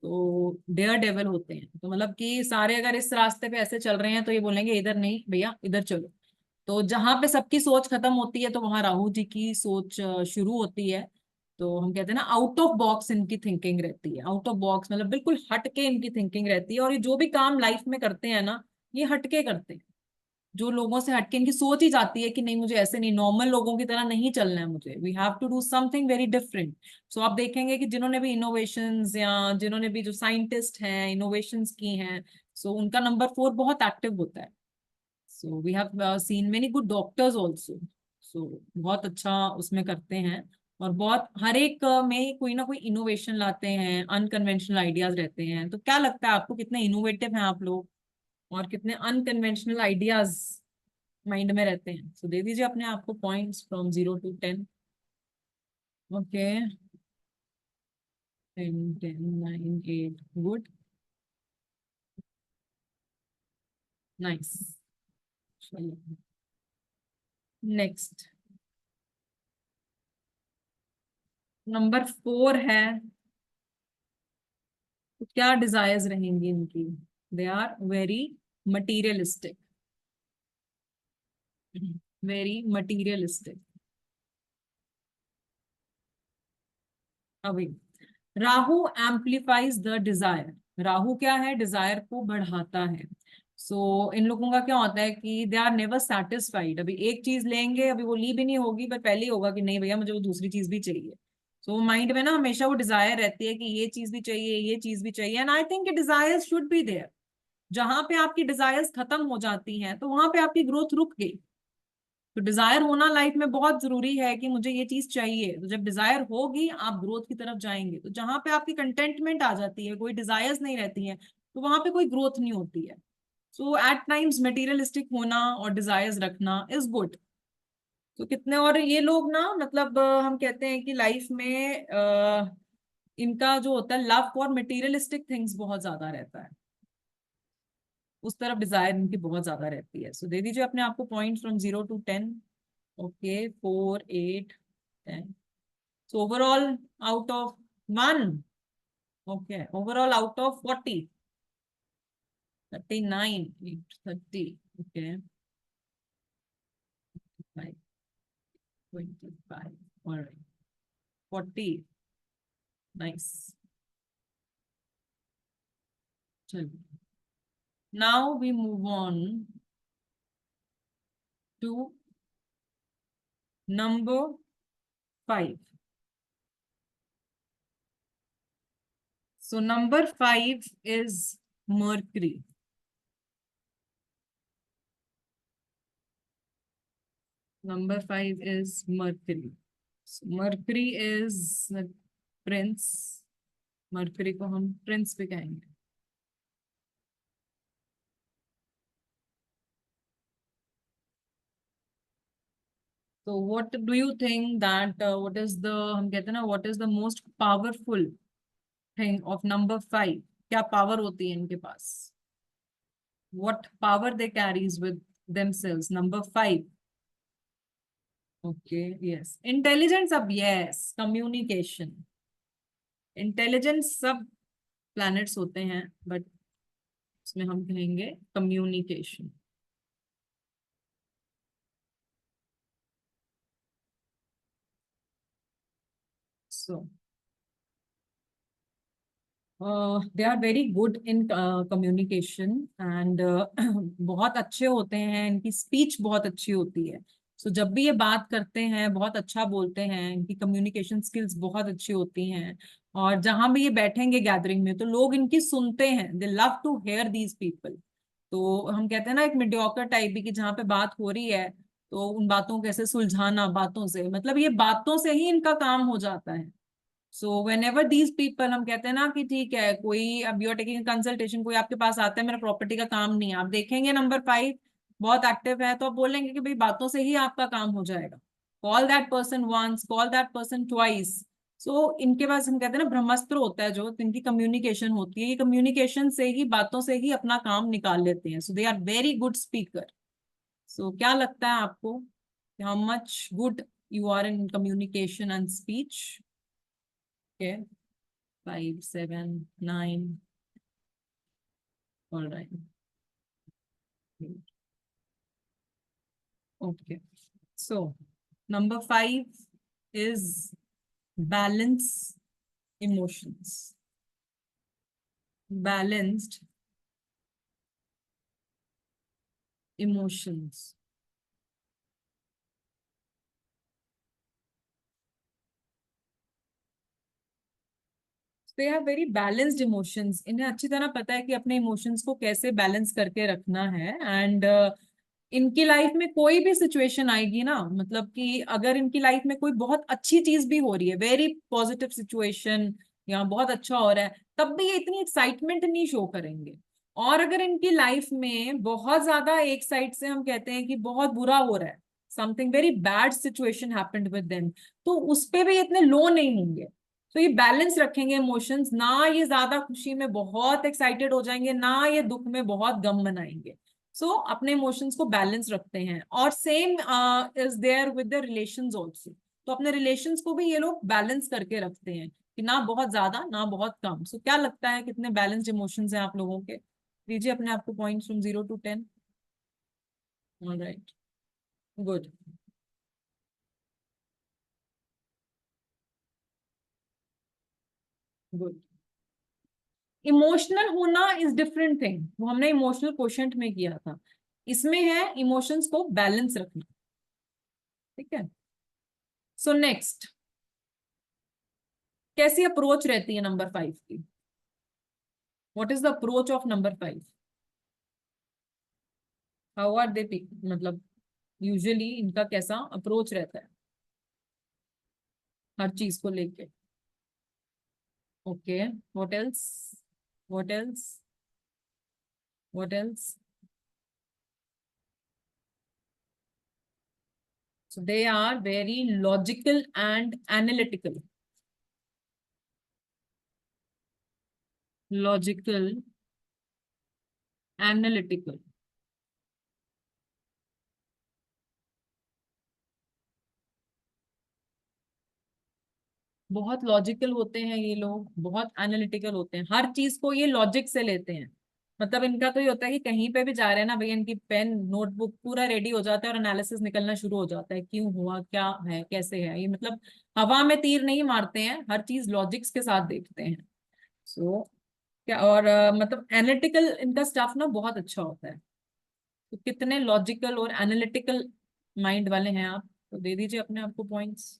तो डेयर डेवल होते हैं. तो मतलब कि सारे अगर इस रास्ते पे ऐसे चल रहे हैं तो ये बोलेंगे इधर नहीं भैया, इधर चलो. तो जहां पे सबकी सोच खत्म होती है तो वहां राहु जी की सोच शुरू होती है. तो हम कहते हैं ना आउट ऑफ बॉक्स इनकी थिंकिंग रहती है. आउट ऑफ बॉक्स मतलब बिल्कुल हटके इनकी थिंकिंग रहती है. और ये जो भी काम लाइफ में करते हैं ना, ये हटके करते हैं. जो लोगों से हटके इनकी सोच ही जाती है कि नहीं, मुझे ऐसे नहीं, नॉर्मल लोगों की तरह नहीं चलना है, मुझे we have to do something very different. So आप देखेंगे कि जिन्होंने भी इनोवेशंस या जिन्होंने भी जो साइंटिस्ट हैं इनोवेशंस की हैं, सो उनका नंबर 4 बहुत एक्टिव होता है. So we have seen many good doctors also. So बहुत अच्छा उसमें करते हैं. और बहुत हर एक में कोई ना कोई इनोवेशन लाते हैं, अनकन्वेंशनल आइडियाज रहते हैं. तो क्या लगता है आपको, कितने इनोवेटिव हैं आप लोग और कितने अनकन्वेंशनल आइडियाज माइंड में रहते हैं? सो दे दीजिए अपने आप को points from 0 to 10. Okay, 10, 10, 9, 8. Good, nice. Next number 4 है. तो क्या डिजायर्स रहेंगी इनकी? They are very materialistic. Very materialistic. अभी Rahu amplifies the desire. Rahu क्या है? डिजायर को बढ़ाता है. सो इन लोगों का क्या होता है कि दे आर नेवर सेटिस्फाइड. अभी एक चीज लेंगे, अभी वो ली भी नहीं होगी, पर पहले ही होगा कि नहीं भैया मुझे वो दूसरी चीज भी चाहिए. सो माइंड में ना हमेशा वो डिजायर रहती है कि ये चीज भी चाहिए, ये चीज भी चाहिए. And I think desires should be there. जहां पे आपकी डिजायर्स खत्म हो जाती हैं तो वहां पे आपकी ग्रोथ रुक गई. तो डिजायर होना लाइफ में बहुत जरूरी है कि मुझे ये चीज चाहिए. तो जब डिजायर होगी आप ग्रोथ की तरफ जाएंगे. तो जहां पे आपकी कंटेंटमेंट आ जाती है, कोई डिजायर्स नहीं रहती हैं, तो वहां पे कोई ग्रोथ नहीं होती है. सो एट टाइम्स मटेरियलिस्टिक होना और डिजायर्स रखना इज गुड. तो कितने और ये लोग ना, मतलब हम कहते हैं कि लाइफ में इनका जो होता है लव फॉर मटेरियलिस्टिक थिंग्स बहुत ज्यादा रहता है. उस तरफ डिजायर इनकी बहुत ज्यादा रहती है. सो दे दीजिए अपने आप को point from 0 to 10. Okay, 4, 8, 10. So overall out of 1. Okay, overall out of 40. 39, 8, 30. Okay, 5, 25. All right. 40. Nice. Now we move on to number 5. So number 5 is Mercury. Number 5 is Mercury. So Mercury is the prince. Mercury को हम prince भी कहेंगे. So what do you think that what is the, हम कहते हैं ना, what is the most powerful thing of number 5? क्या power होती है इनके पास? What power they carries with themselves? Number 5. Okay, yes. Intelligence अब yes. Communication. Intelligence सब planets होते हैं, but उसमें हम कहेंगे communication. So they are very good in communication and बहुत अच्छे होते हैं. इनकी स्पीच बहुत अच्छी होती है. सो जब भी ये बात करते हैं बहुत अच्छा बोलते हैं. इनकी कम्युनिकेशन स्किल्स बहुत अच्छी होती हैं. और जहां भी ये बैठेंगे गैदरिंग में तो लोग इनकी सुनते हैं. They love to hear these people. तो हम कहते हैं ना एक मीडियोकर टाइप भी, कि जहाँ पे बात हो रही है तो उन बातों को कैसे सुलझाना, बातों से, मतलब ये बातों से ही इनका काम हो जाता है. So when ever these people, हम कहते हैं ना कि ठीक है, कोई अब यू आर टेकिंग कंसल्टेशन, कोई आपके पास आता है, मेरा प्रॉपर्टी का काम नहीं है, आप देखेंगे नंबर 5 बहुत एक्टिव है तो आप बोलेंगे कि भाई बातों से ही आपका काम हो जाएगा. Call that person once, call that person twice. So इनके पास हम कहते हैं ना ब्रह्मास्त्र होता है जो, तो इनकी कम्युनिकेशन होती है, ये कम्युनिकेशन से ही, बातों से ही अपना काम निकाल लेते हैं. So they are very good speaker. So क्या लगता है आपको, how much good you are in communication and speech? Okay, 5, 7, 9. All right. Okay. So number 5 is balance emotions. Balanced emotions. They have very balanced emotions. इन्हें अच्छी तरह पता है कि अपने इमोशंस को कैसे बैलेंस करके रखना है. एंड इनकी लाइफ में कोई भी सिचुएशन आएगी ना, मतलब कि अगर इनकी लाइफ में कोई बहुत अच्छी चीज भी हो रही है, वेरी पॉजिटिव सिचुएशन या बहुत अच्छा हो रहा है, तब भी ये इतनी एक्साइटमेंट नहीं शो करेंगे. और अगर इनकी लाइफ में बहुत ज्यादा, एक साइड से हम कहते हैं कि बहुत बुरा हो रहा है, something very bad situation happened with them, तो उस पे भी इतने लो नहीं होंगे. तो ये बैलेंस रखेंगे इमोशंस, ना ये ज्यादा खुशी में बहुत एक्साइटेड हो जाएंगे, ना ये दुख में बहुत गम मनाएंगे. सो अपने इमोशंस को बैलेंस रखते हैं. और same is there with the relations also. तो अपने रिलेशंस को भी ये लोग बैलेंस करके रखते हैं कि ना बहुत ज्यादा ना बहुत कम. सो क्या लगता है कितने बैलेंस्ड इमोशंस हैं आप लोगों के? दीजिए अपने आप को points from 0 to 10. Alright, good. Good. Emotional होना इज डिफरेंट थिंग, वो हमने इमोशनल क्वोशंट में किया था. इसमें है इमोशंस को बैलेंस रखना. ठीक है. सो नेक्स्ट, कैसी अप्रोच रहती है नंबर 5 की? What is the approach of number 5? How are they pick, मतलब यूजुअली इनका कैसा अप्रोच रहता है हर चीज को लेके? Okay, what else? What else? What else? So they are very logical and analytical. Logical, analytical. बहुत लॉजिकल होते हैं ये लोग, बहुत एनालिटिकल होते हैं, हर चीज को ये लॉजिक से लेते हैं. मतलब इनका तो ये होता है कि कहीं पे भी जा रहे हैं ना भैया, इनकी पेन नोटबुक पूरा रेडी हो जाता है और एनालिसिस निकलना शुरू हो जाता है, क्यों हुआ, क्या है, कैसे है ये. मतलब हवा में तीर नहीं मारते हैं, हर चीज लॉजिक्स के साथ देखते हैं. सो क्या, और मतलब एनालिटिकल इनका स्टाफ ना बहुत अच्छा होता है. तो कितने लॉजिकल और एनालिटिकल माइंड वाले हैं आप? तो दे दीजिए अपने आप को points.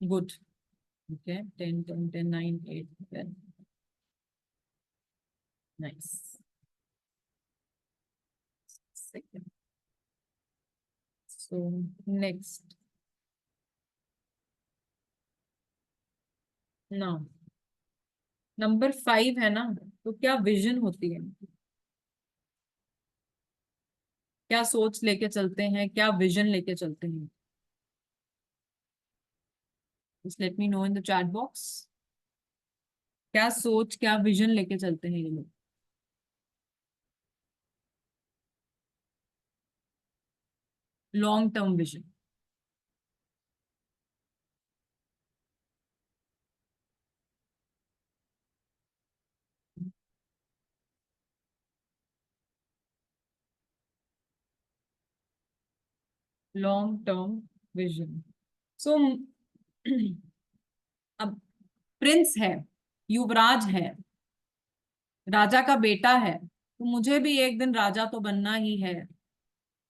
Good. Okay, 10, 10, 10, 9, 8, 10. Nice. Second. So next. Now, number 5 है ना, तो क्या विजन होती है, क्या सोच लेके चलते हैं, क्या विजन लेके चलते हैं? Just let me know in the chat box. क्या सोच, क्या विजन लेके चलते हैं ये लोग? Long term vision. Long term vision. So अब प्रिंस है, युवराज है, राजा का बेटा है, तो मुझे भी एक दिन राजा तो बनना ही है.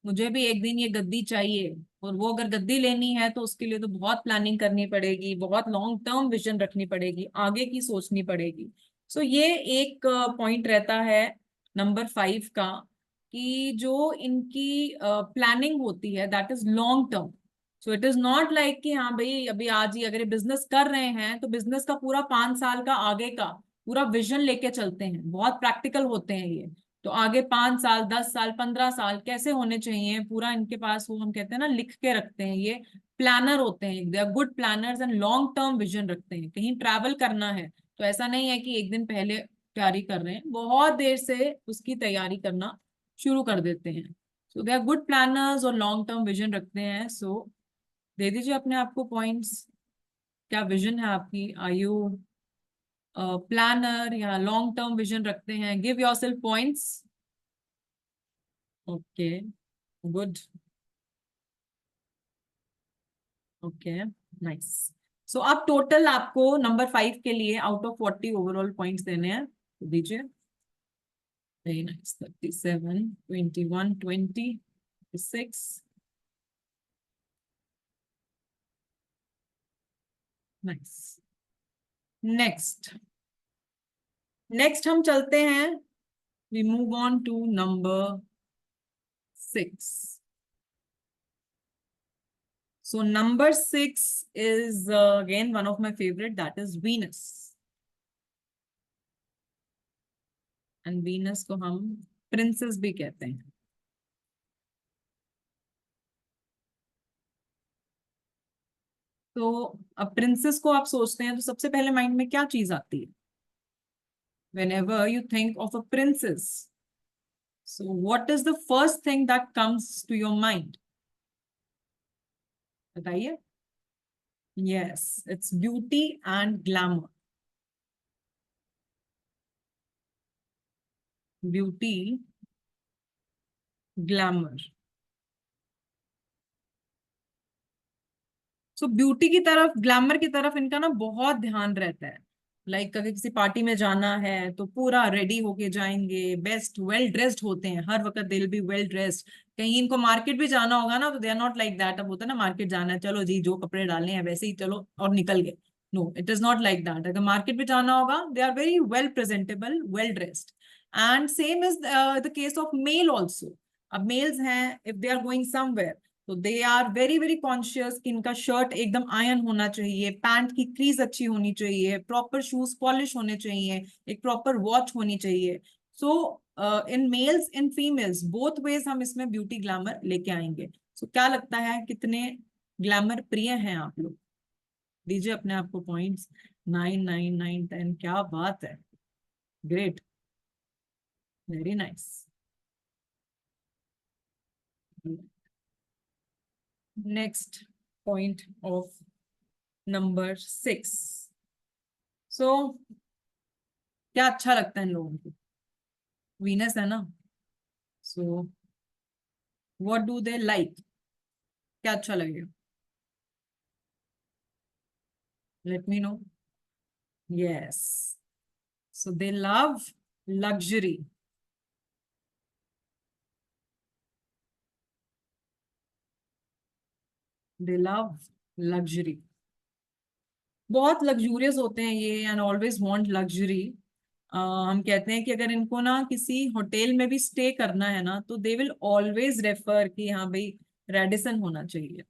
मुझे भी एक दिन ये गद्दी चाहिए, और वो अगर गद्दी लेनी है तो उसके लिए तो बहुत प्लानिंग करनी पड़ेगी, बहुत लॉन्ग टर्म विजन रखनी पड़ेगी, आगे की सोचनी पड़ेगी. सो ये एक पॉइंट रहता है नंबर 5 का, कि जो इनकी प्लानिंग होती है that is long term. So it is not like कि हाँ भाई अभी आज ही अगर बिजनेस कर रहे हैं तो बिजनेस का पूरा 5 साल का आगे का पूरा विजन लेके चलते हैं. बहुत प्रैक्टिकल होते हैं ये. तो आगे 5 साल, 10 साल, 15 साल कैसे होने चाहिए, पूरा इनके पास वो हम कहते हैं ना लिख के रखते हैं, ये प्लानर होते हैं, they are good planners and long term vision रखते हैं। कहीं ट्रैवल करना है तो ऐसा नहीं है कि एक दिन पहले तैयारी कर रहे हैं, बहुत देर से उसकी तैयारी करना शुरू कर देते हैं। So they are good planners और लॉन्ग टर्म विजन रखते हैं। सो दे दीजिए अपने आप को पॉइंट्स। क्या विजन है आपकी? आर यू प्लानर या लॉन्ग टर्म विजन रखते हैं? Give yourself points. Okay, good, okay, nice. So अब टोटल आपको नंबर 5 के लिए आउट ऑफ 40 ओवरऑल पॉइंट्स देने हैं, तो दीजिए। Very nice. 37, 21, 20, 26, नाइस। नेक्स्ट हम चलते हैं, we move on to number 6. So number 6 is again one of my favorite, that is Venus. And Venus को हम princess भी कहते हैं। तो अब princess को आप सोचते हैं तो सबसे पहले माइंड में क्या चीज आती है? Whenever you think of a princess, so what is the first thing that comes to your mind? बताइए। Yes, it's beauty and glamour. Beauty, glamour. So beauty की तरफ, ग्लैमर की तरफ इनका ना बहुत ध्यान रहता है। लाइक अगर किसी पार्टी में जाना है तो पूरा रेडी होके जाएंगे, बेस्ट वेल ड्रेस्ड होते हैं हर वक्त, they will be well dressed. कहीं इनको मार्केट भी जाना होगा ना तो they are not like that. अब होता है ना मार्केट जाना है, चलो जी जो कपड़े डालने हैं वैसे ही चलो और निकल गए। No, it is not like that. अगर मार्केट भी जाना होगा they are very well presentable, well dressed. And same is the case of male also. अब मेल्स हैं, if they are going somewhere तो they are very very conscious कि इनका shirt एकदम आयरन होना चाहिए, पैंट की क्रीज अच्छी होनी चाहिए, प्रॉपर शूज पॉलिश होने चाहिए, एक प्रॉपर वॉच होनी चाहिए। So in males in females both ways हम इसमें ब्यूटी ग्लैमर लेके आएंगे। सो क्या लगता है कितने ग्लैमर प्रिय हैं आप लोग? दीजिए अपने आप को पॉइंट्स। 9, 9, 9, 10, क्या बात है, great, very nice. Next point of number 6. So क्या अच्छा लगता है इन लोगों को? वीनस है ना। So what do they like? क्या अच्छा लगेगा? Let me know. Yes. So they love luxury. They love luxury. बहुत लग्जूरियस होते हैं ये एंड ऑलवेज वांट लग्जरी। हम कहते हैं कि अगर इनको ना किसी होटल में भी स्टे करना है ना तो दे विल ऑलवेज रेफर कि हाँ भाई रेडिसन होना चाहिए,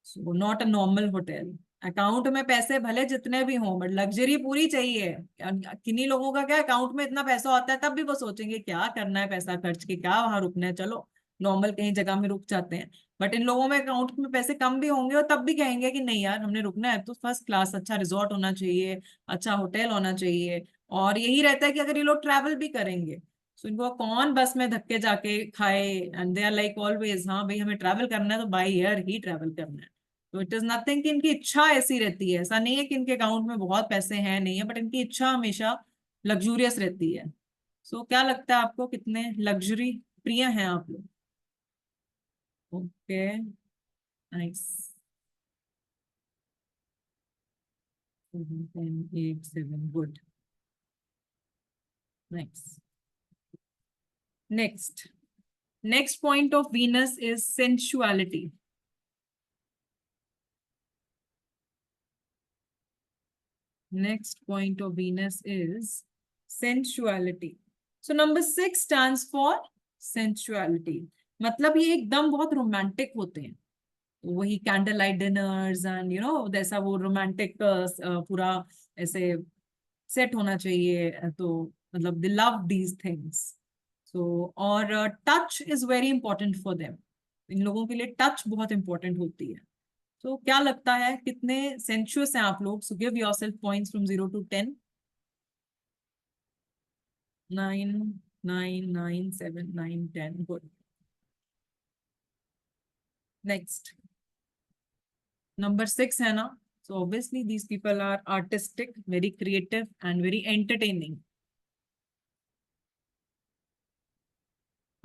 so not a normal hotel. Account में पैसे भले जितने भी हों बट लग्जरी पूरी चाहिए। किन्हीं लोगों का क्या अकाउंट में इतना पैसा होता है तब भी वो सोचेंगे क्या करना है पैसा खर्च के, क्या वहां रुकना है, चलो नॉर्मल कहीं जगह में रुक जाते हैं। बट इन लोगों में अकाउंट में पैसे कम भी होंगे और तब भी कहेंगे कि नहीं यार हमने रुकना है तो फर्स्ट क्लास अच्छा रिजॉर्ट होना चाहिए, अच्छा होटल होना चाहिए। और यही रहता है कि अगर ये लोग ट्रैवल भी करेंगे तो इनको कौन बस में धक्के जाके खाए, and they are like always हाँ भाई हमें ट्रैवल करना है तो बाई एयर ही ट्रैवल करना है। तो इट इज नथिंग कि इनकी इच्छा ऐसी रहती है, ऐसा नहीं है कि इनके अकाउंट में बहुत पैसे हैं नहीं है, बट इनकी इच्छा हमेशा लग्जूरियस रहती है। सो क्या लगता है आपको कितने लग्जरी प्रिय हैं आप लोग? Okay, nice. 7, 10, 8, 7, good, nice. Next point of Venus is sensuality. Next point of Venus is sensuality. So number 6 stands for sensuality. मतलब ये एकदम बहुत रोमांटिक होते हैं, वही candle light dinners and you know जैसा वो रोमांटिक पूरा ऐसे सेट होना चाहिए। तो मतलब they love these things. So और touch is very important for them. इन लोगों के लिए टच बहुत इंपॉर्टेंट होती है। तो क्या लगता है कितने सेंशुअस हैं आप लोग? So give yourself points from 0 to 10. 9, 9, 9, 7, 9, 10. Good. Next. Number 6 है ना? So obviously these people are artistic, very creative and very entertaining.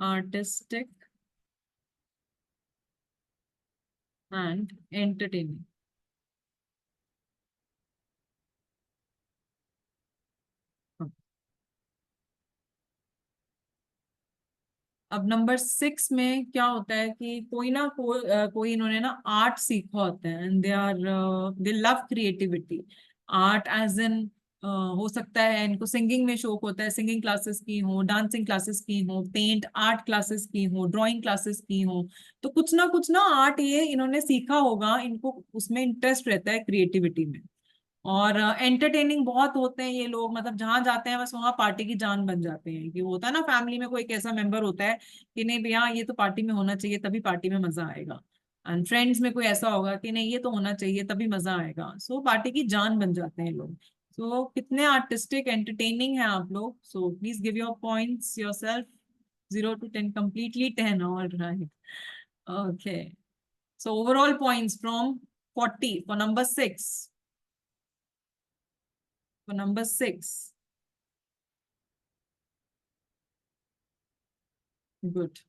Artistic and entertaining. अब नंबर 6 में क्या होता है कि कोई ना कोई इन्होंने ना आर्ट सीखा होता है and they love creativity. Art as in हो सकता है इनको सिंगिंग में शौक होता है, सिंगिंग क्लासेस की हो, डांसिंग क्लासेस की हो, पेंट आर्ट क्लासेस की हो, ड्राइंग क्लासेस की हो. तो कुछ ना आर्ट ये इन्होंने सीखा होगा, इनको उसमें इंटरेस्ट रहता है क्रिएटिविटी में. और एंटरटेनिंग बहुत होते हैं ये लोग, मतलब जहां जाते हैं बस वहां पार्टी की जान बन जाते हैं. कि होता है ना फैमिली में कोई एक ऐसा मेंबर होता है कि नहीं भैया ये तो पार्टी में होना चाहिए तभी पार्टी में मजा आएगा. एंड फ्रेंड्स में कोई ऐसा होगा कि नहीं ये तो होना चाहिए तभी मजा आएगा. सो पार्टी की जान बन जाते हैं लोग. सो कितने आर्टिस्टिक एंटरटेनिंग है आप लोग? So please give your points yourself. 0 to 10. Completely 10. All right. Okay. So overall points from 40 for number 6. For number 6. Good.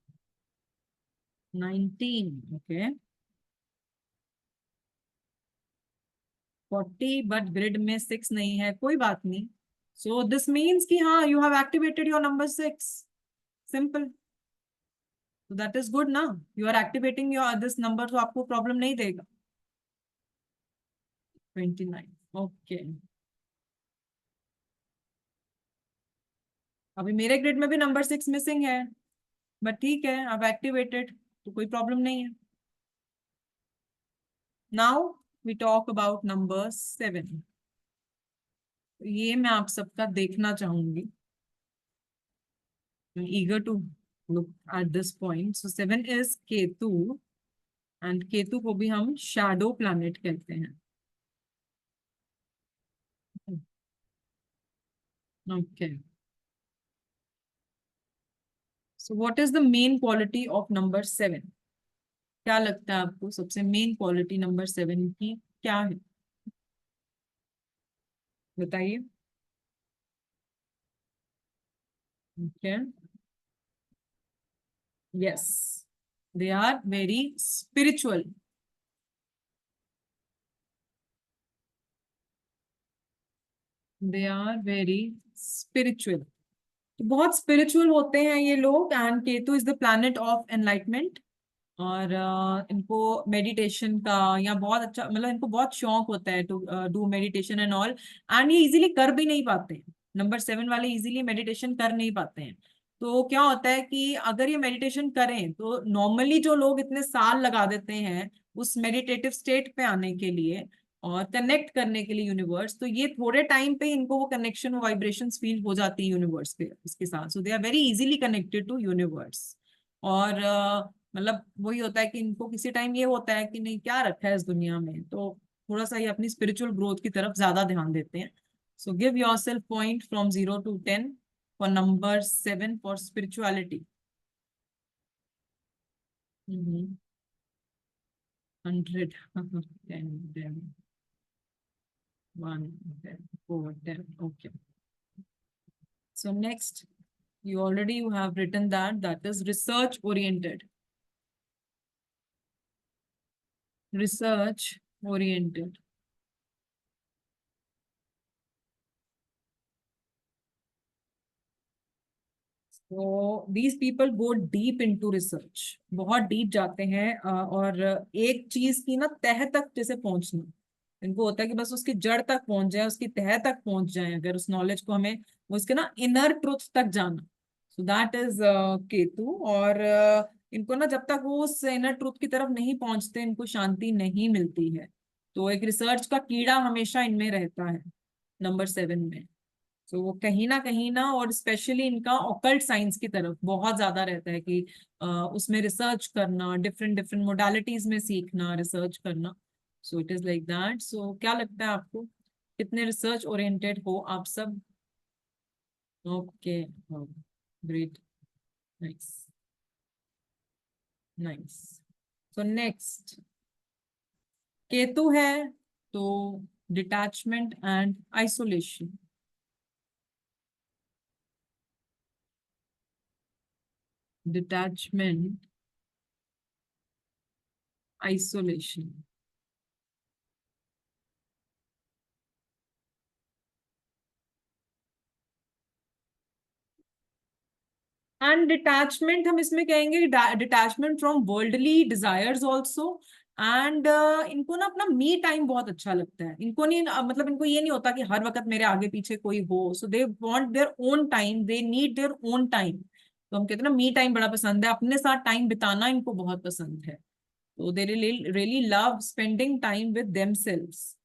19. Okay. 40 but grid में 6 नहीं है, कोई बात नहीं. So this means कि हाँ you have activated your number 6. Simple. So that is good ना. You are activating your this number, तो आपको problem नहीं देगा. 29. Okay. अभी मेरे ग्रिड में भी नंबर 6 मिसिंग है, बट ठीक है अब एक्टिवेटेड तो कोई प्रॉब्लम नहीं है. Now we talk about number 7. ये मैं आप सबका देखना चाहूंगी. I'm eager to look at this point. So 7 is Ketu, and Ketu को भी हम shadow planet कहते हैं. Okay. So what is the main quality of number 7? क्या लगता है आपको सबसे मेन क्वालिटी नंबर 7 की क्या है? बताइए. Okay. Yes, they are very spiritual. They are very spiritual. तो बहुत स्पिरिचुअल होते हैं ये लोग. And Ketu is the planet of enlightenment. और इनको मेडिटेशन का या बहुत अच्छा मतलब इनको बहुत शौक होता है to do meditation and all. And ये इजीली कर भी नहीं पाते हैं. नंबर 7 वाले इजीली मेडिटेशन कर नहीं पाते हैं. तो क्या होता है कि अगर ये मेडिटेशन करें तो नॉर्मली जो लोग इतने साल लगा देते हैं उस मेडिटेटिव स्टेट पे आने के लिए और कनेक्ट करने के लिए यूनिवर्स, तो ये थोड़े टाइम पे इनको वो कनेक्शन, वो वाइब्रेशंस फील हो जाती है यूनिवर्स पे इसके साथ. So they are very easily connected to universe. और मतलब वही होता है कि इनको किसी टाइम ये होता है कि नहीं क्या रखा है इस दुनिया में, तो थोड़ा सा ये अपनी स्पिरिचुअल ग्रोथ की तरफ ज्यादा ध्यान देते हैं. So give yourself point from 0 to 10 for number 7 for spirituality. 100. 10, 1, 10, 4, 10. Okay. So next, you have written that is research oriented. Research oriented. So these people go deep into research. बहुत deep जाते हैं और एक चीज की ना तह तक जैसे पहुंचना इनको होता है कि बस उसकी जड़ तक पहुंच जाए, उसकी तह तक पहुंच जाए. अगर उस नॉलेज को हमें उसके ना इनर ट्रुथ तक जाना. सो दैट इज केतु. और इनको ना जब तक वो उस इनर ट्रुथ की तरफ नहीं पहुंचते इनको शांति नहीं मिलती है. तो एक रिसर्च का कीड़ा हमेशा इनमें रहता है नंबर 7 में. तो वो कहीं ना और स्पेशली इनका ऑकल्ट साइंस की तरफ बहुत ज्यादा रहता है कि उसमें रिसर्च करना, डिफरेंट डिफरेंट मोडालिटीज में सीखना, रिसर्च करना. So it is like that. So क्या लगता है आपको, कितने रिसर्च ओरिएंटेड हो आप सब? Okay, great, nice, nice. So next Ketu है, तो detachment and isolation. Detachment, isolation. And detachment हम इसमें कहेंगे detachment from worldly desires also. And इनको ना अपना मी टाइम बहुत अच्छा लगता है. इनको नहीं मतलब इनको ये नहीं होता कि हर वक्त मेरे आगे पीछे कोई हो. So they want their own time, they need their own time. तो हम कहते हैं ना मी टाइम बड़ा पसंद है, अपने साथ टाइम बिताना इनको बहुत पसंद है. तो they really love spending time with themselves.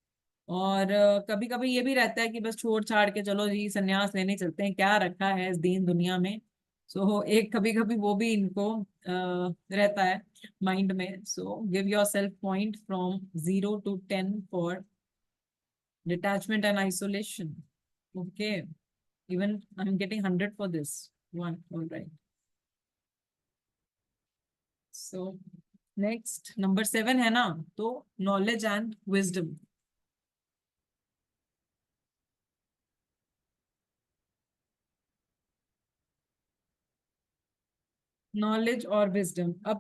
और कभी कभी ये भी रहता है कि बस छोड़ छाड़ के चलो जी संन्यास लेने चलते हैं, क्या रखा है इस दीन दुनिया में. सो एक कभी कभी वो भी इनको रहता है माइंड में. So give your self point from 0 to 10 for detachment and isolation. Okay, even I am getting 100 for this one. Alright. So next number 7 है ना, तो नॉलेज एंड विजडम. नॉलेज और विजडम. अब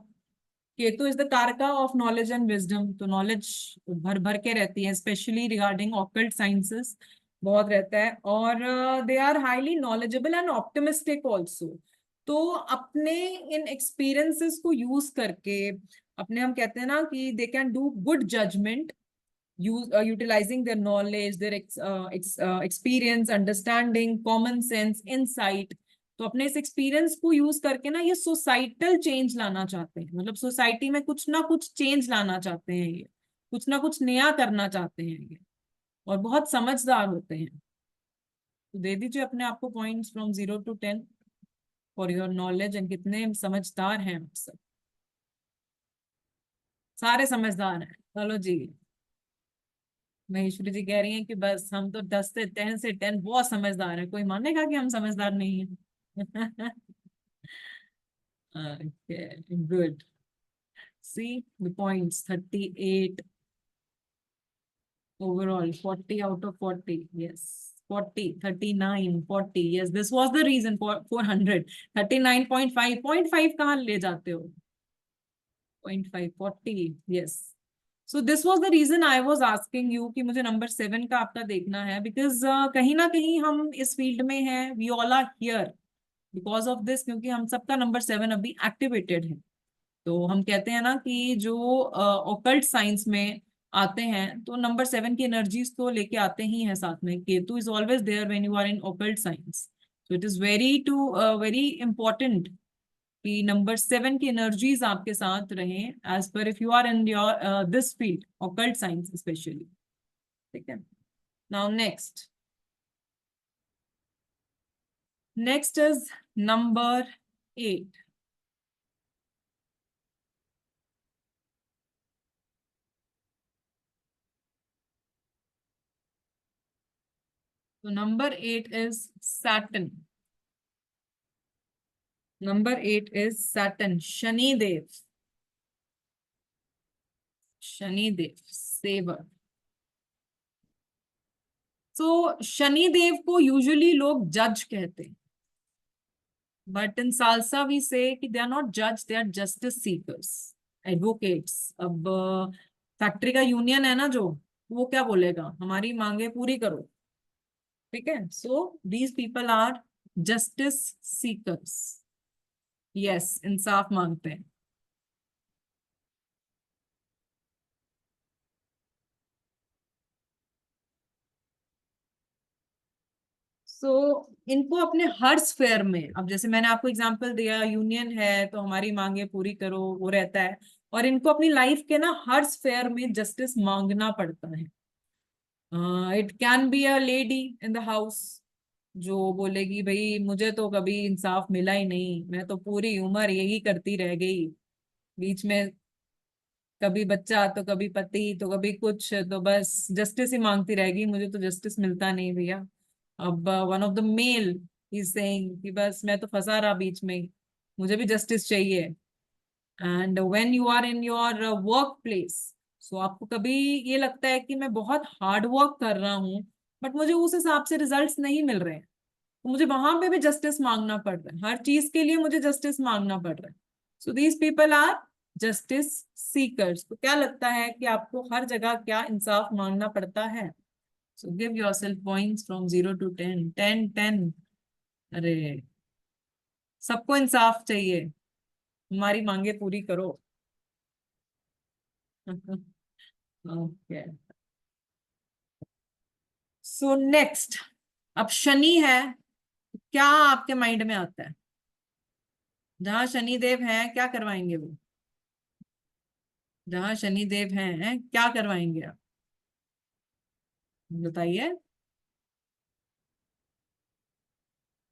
केतु इज द कारका of knowledge and wisdom. तो knowledge भर भर के रहती है, स्पेशली रिगार्डिंग ऑकल्ट साइंसेस बहुत रहता है. और they are highly knowledgeable and optimistic also. तो अपने इन एक्सपीरियंसेस को यूज करके, अपने हम कहते हैं ना कि they can do good judgement, utilizing their knowledge, their experience, understanding, common sense, insight. तो अपने इस एक्सपीरियंस को यूज करके ना ये सोसाइटल चेंज लाना चाहते हैं. मतलब सोसाइटी में कुछ ना कुछ चेंज लाना चाहते हैं, ये कुछ ना कुछ नया करना चाहते हैं ये. और बहुत समझदार होते हैं. तो दे दीजिए अपने आप को points from 0 to 10 for your knowledge. And कितने समझदार हैं आप सब? सारे समझदार हैं. चलो जी, महेश्वरी जी कह रही हैं कि बस हम तो 10 से 10 बहुत समझदार है. कोई मानेगा कि हम समझदार नहीं है? Okay, good. See the points, 38 overall, 40 out of 40. Yes, 40, 39, 40. Yes, this was the reason for 400. 39.5, 0.5 कहाँ ले जाते हो? 0.5, 40. Yes. So this was the reason I was asking you कि मुझे नंबर 7 का आपका देखना है. बिकॉज कहीं ना कहीं हम इस फील्ड में हैं, we all are here because of this, क्योंकि हम सबका नंबर 7 अभी एक्टिवेटेड है. तो हम कहते हैं ना कि जो ओकल्ट साइंस में आते हैं तो नंबर 7 की एनर्जीज तो लेके आते ही हैं साथ में. Ketu is always there when you are in occult science. So it is very important कि नंबर 7 की एनर्जीज आपके साथ रहें as per if you are in your this field occult science specially. ठीक है. Now next is number 8. तो number 8 is Saturn. Number 8 is Saturn, Shanidev. Shanidev saviour. तो शनिदेव को यूजुअली लोग जज कहते हैं, बट इन सालसा वी से कि दे आर नॉट जज, they are justice seekers, advocates. अब फैक्ट्री का यूनियन है ना जो, वो क्या बोलेगा, हमारी मांगे पूरी करो. ठीक है. So these people are justice seekers. Yes, इंसाफ मांगते हैं. सो इनको अपने हर स्फेयर में, अब जैसे मैंने आपको एग्जांपल दिया, यूनियन है तो हमारी मांगे पूरी करो, वो रहता है. और इनको अपनी लाइफ के ना हर स्फेयर में जस्टिस मांगना पड़ता है. It can be a lady in the house जो बोलेगी भाई मुझे तो कभी इंसाफ मिला ही नहीं, मैं तो पूरी उम्र यही करती रह गई, बीच में कभी बच्चा तो कभी पति तो कभी कुछ, तो बस जस्टिस ही मांगती रहेगी, मुझे तो जस्टिस मिलता नहीं भैया। अब one of the male is saying कि बस मैं तो फंसा रहा बीच में ही, मुझे भी जस्टिस चाहिए। And when you are in your work place, so आपको कभी ये लगता है कि मैं बहुत हार्ड वर्क कर रहा हूँ बट मुझे उस हिसाब से रिजल्ट्स नहीं मिल रहे हैं, तो मुझे वहां पे भी जस्टिस मांगना पड़ रहा है, हर चीज के लिए मुझे जस्टिस मांगना पड़ रहा है। So these people are justice seekers. तो क्या लगता है कि आपको हर जगह क्या इंसाफ मांगना पड़ता है? So give yourself points from 0 to 10। 10 10। अरे, सबको इंसाफ चाहिए, हमारी मांगे पूरी करो। ओके, सो नेक्स्ट, अब शनि है, क्या आपके माइंड में आता है? जहां शनि देव है क्या करवाएंगे वो? जहां शनि देव हैं क्या करवाएंगे आप? बताइए,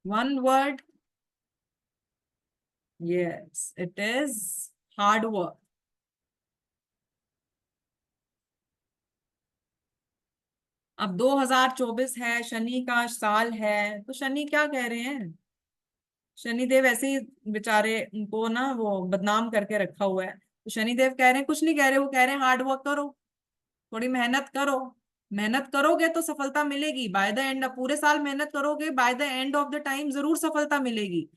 one word. Yes, it is hard work. अब 2024 है, शनि का साल है, तो शनि क्या कह रहे हैं? शनिदेव ऐसे ही बेचारे, उनको ना वो बदनाम करके रखा हुआ है, तो शनिदेव कह रहे हैं, कुछ नहीं कह रहे, वो कह रहे हैं हार्ड वर्क करो, थोड़ी मेहनत करो, मेहनत करोगे तो सफलता मिलेगी बाय द एंड। पूरे साल मेहनत करोगे, by the end of the time जरूर सफलता मिलेगी।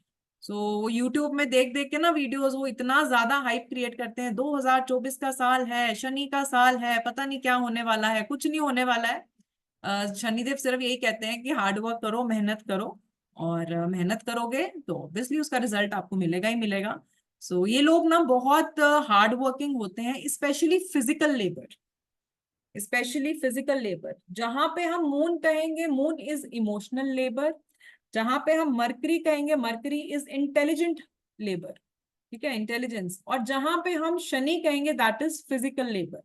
सो यूट्यूब में देख देख के ना वीडियोस, वो इतना ज्यादा हाइप क्रिएट करते हैं, 2024 का साल है, शनि का साल है, पता नहीं क्या होने वाला है, कुछ नहीं होने वाला है। शनिदेव सिर्फ यही कहते हैं कि हार्ड वर्क करो, मेहनत करो, और मेहनत करोगे तो ऑब्वियसली उसका रिजल्ट आपको मिलेगा ही मिलेगा। सो ये लोग ना बहुत हार्ड वर्किंग होते हैं, specially physical labour, specially physical labour. जहां पे हम मून कहेंगे, मून इज इमोशनल लेबर। जहां पे हम मरकरी कहेंगे, मरकरी इज इंटेलिजेंट लेबर, ठीक है, इंटेलिजेंस। और जहां पे हम शनि कहेंगे, दैट इज फिजिकल लेबर।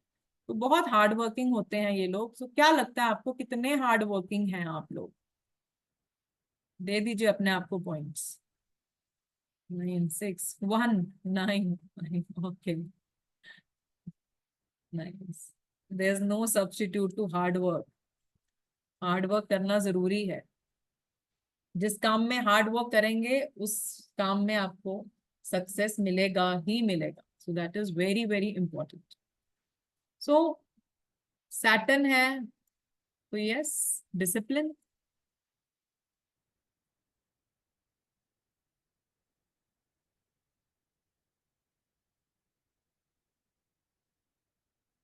तो बहुत हार्ड वर्किंग होते हैं ये लोग। तो क्या लगता है आपको, कितने हार्ड वर्किंग हैं आप लोग? दे दीजिए अपने आप को points. 9 6 1 9 okay, nice. There is no substitute to hard work. Hard work करना जरूरी है, जिस काम में हार्ड वर्क करेंगे उस काम में आपको सक्सेस मिलेगा ही मिलेगा। सो that is very very important. So Saturn है, तो यस, डिसिप्लिन।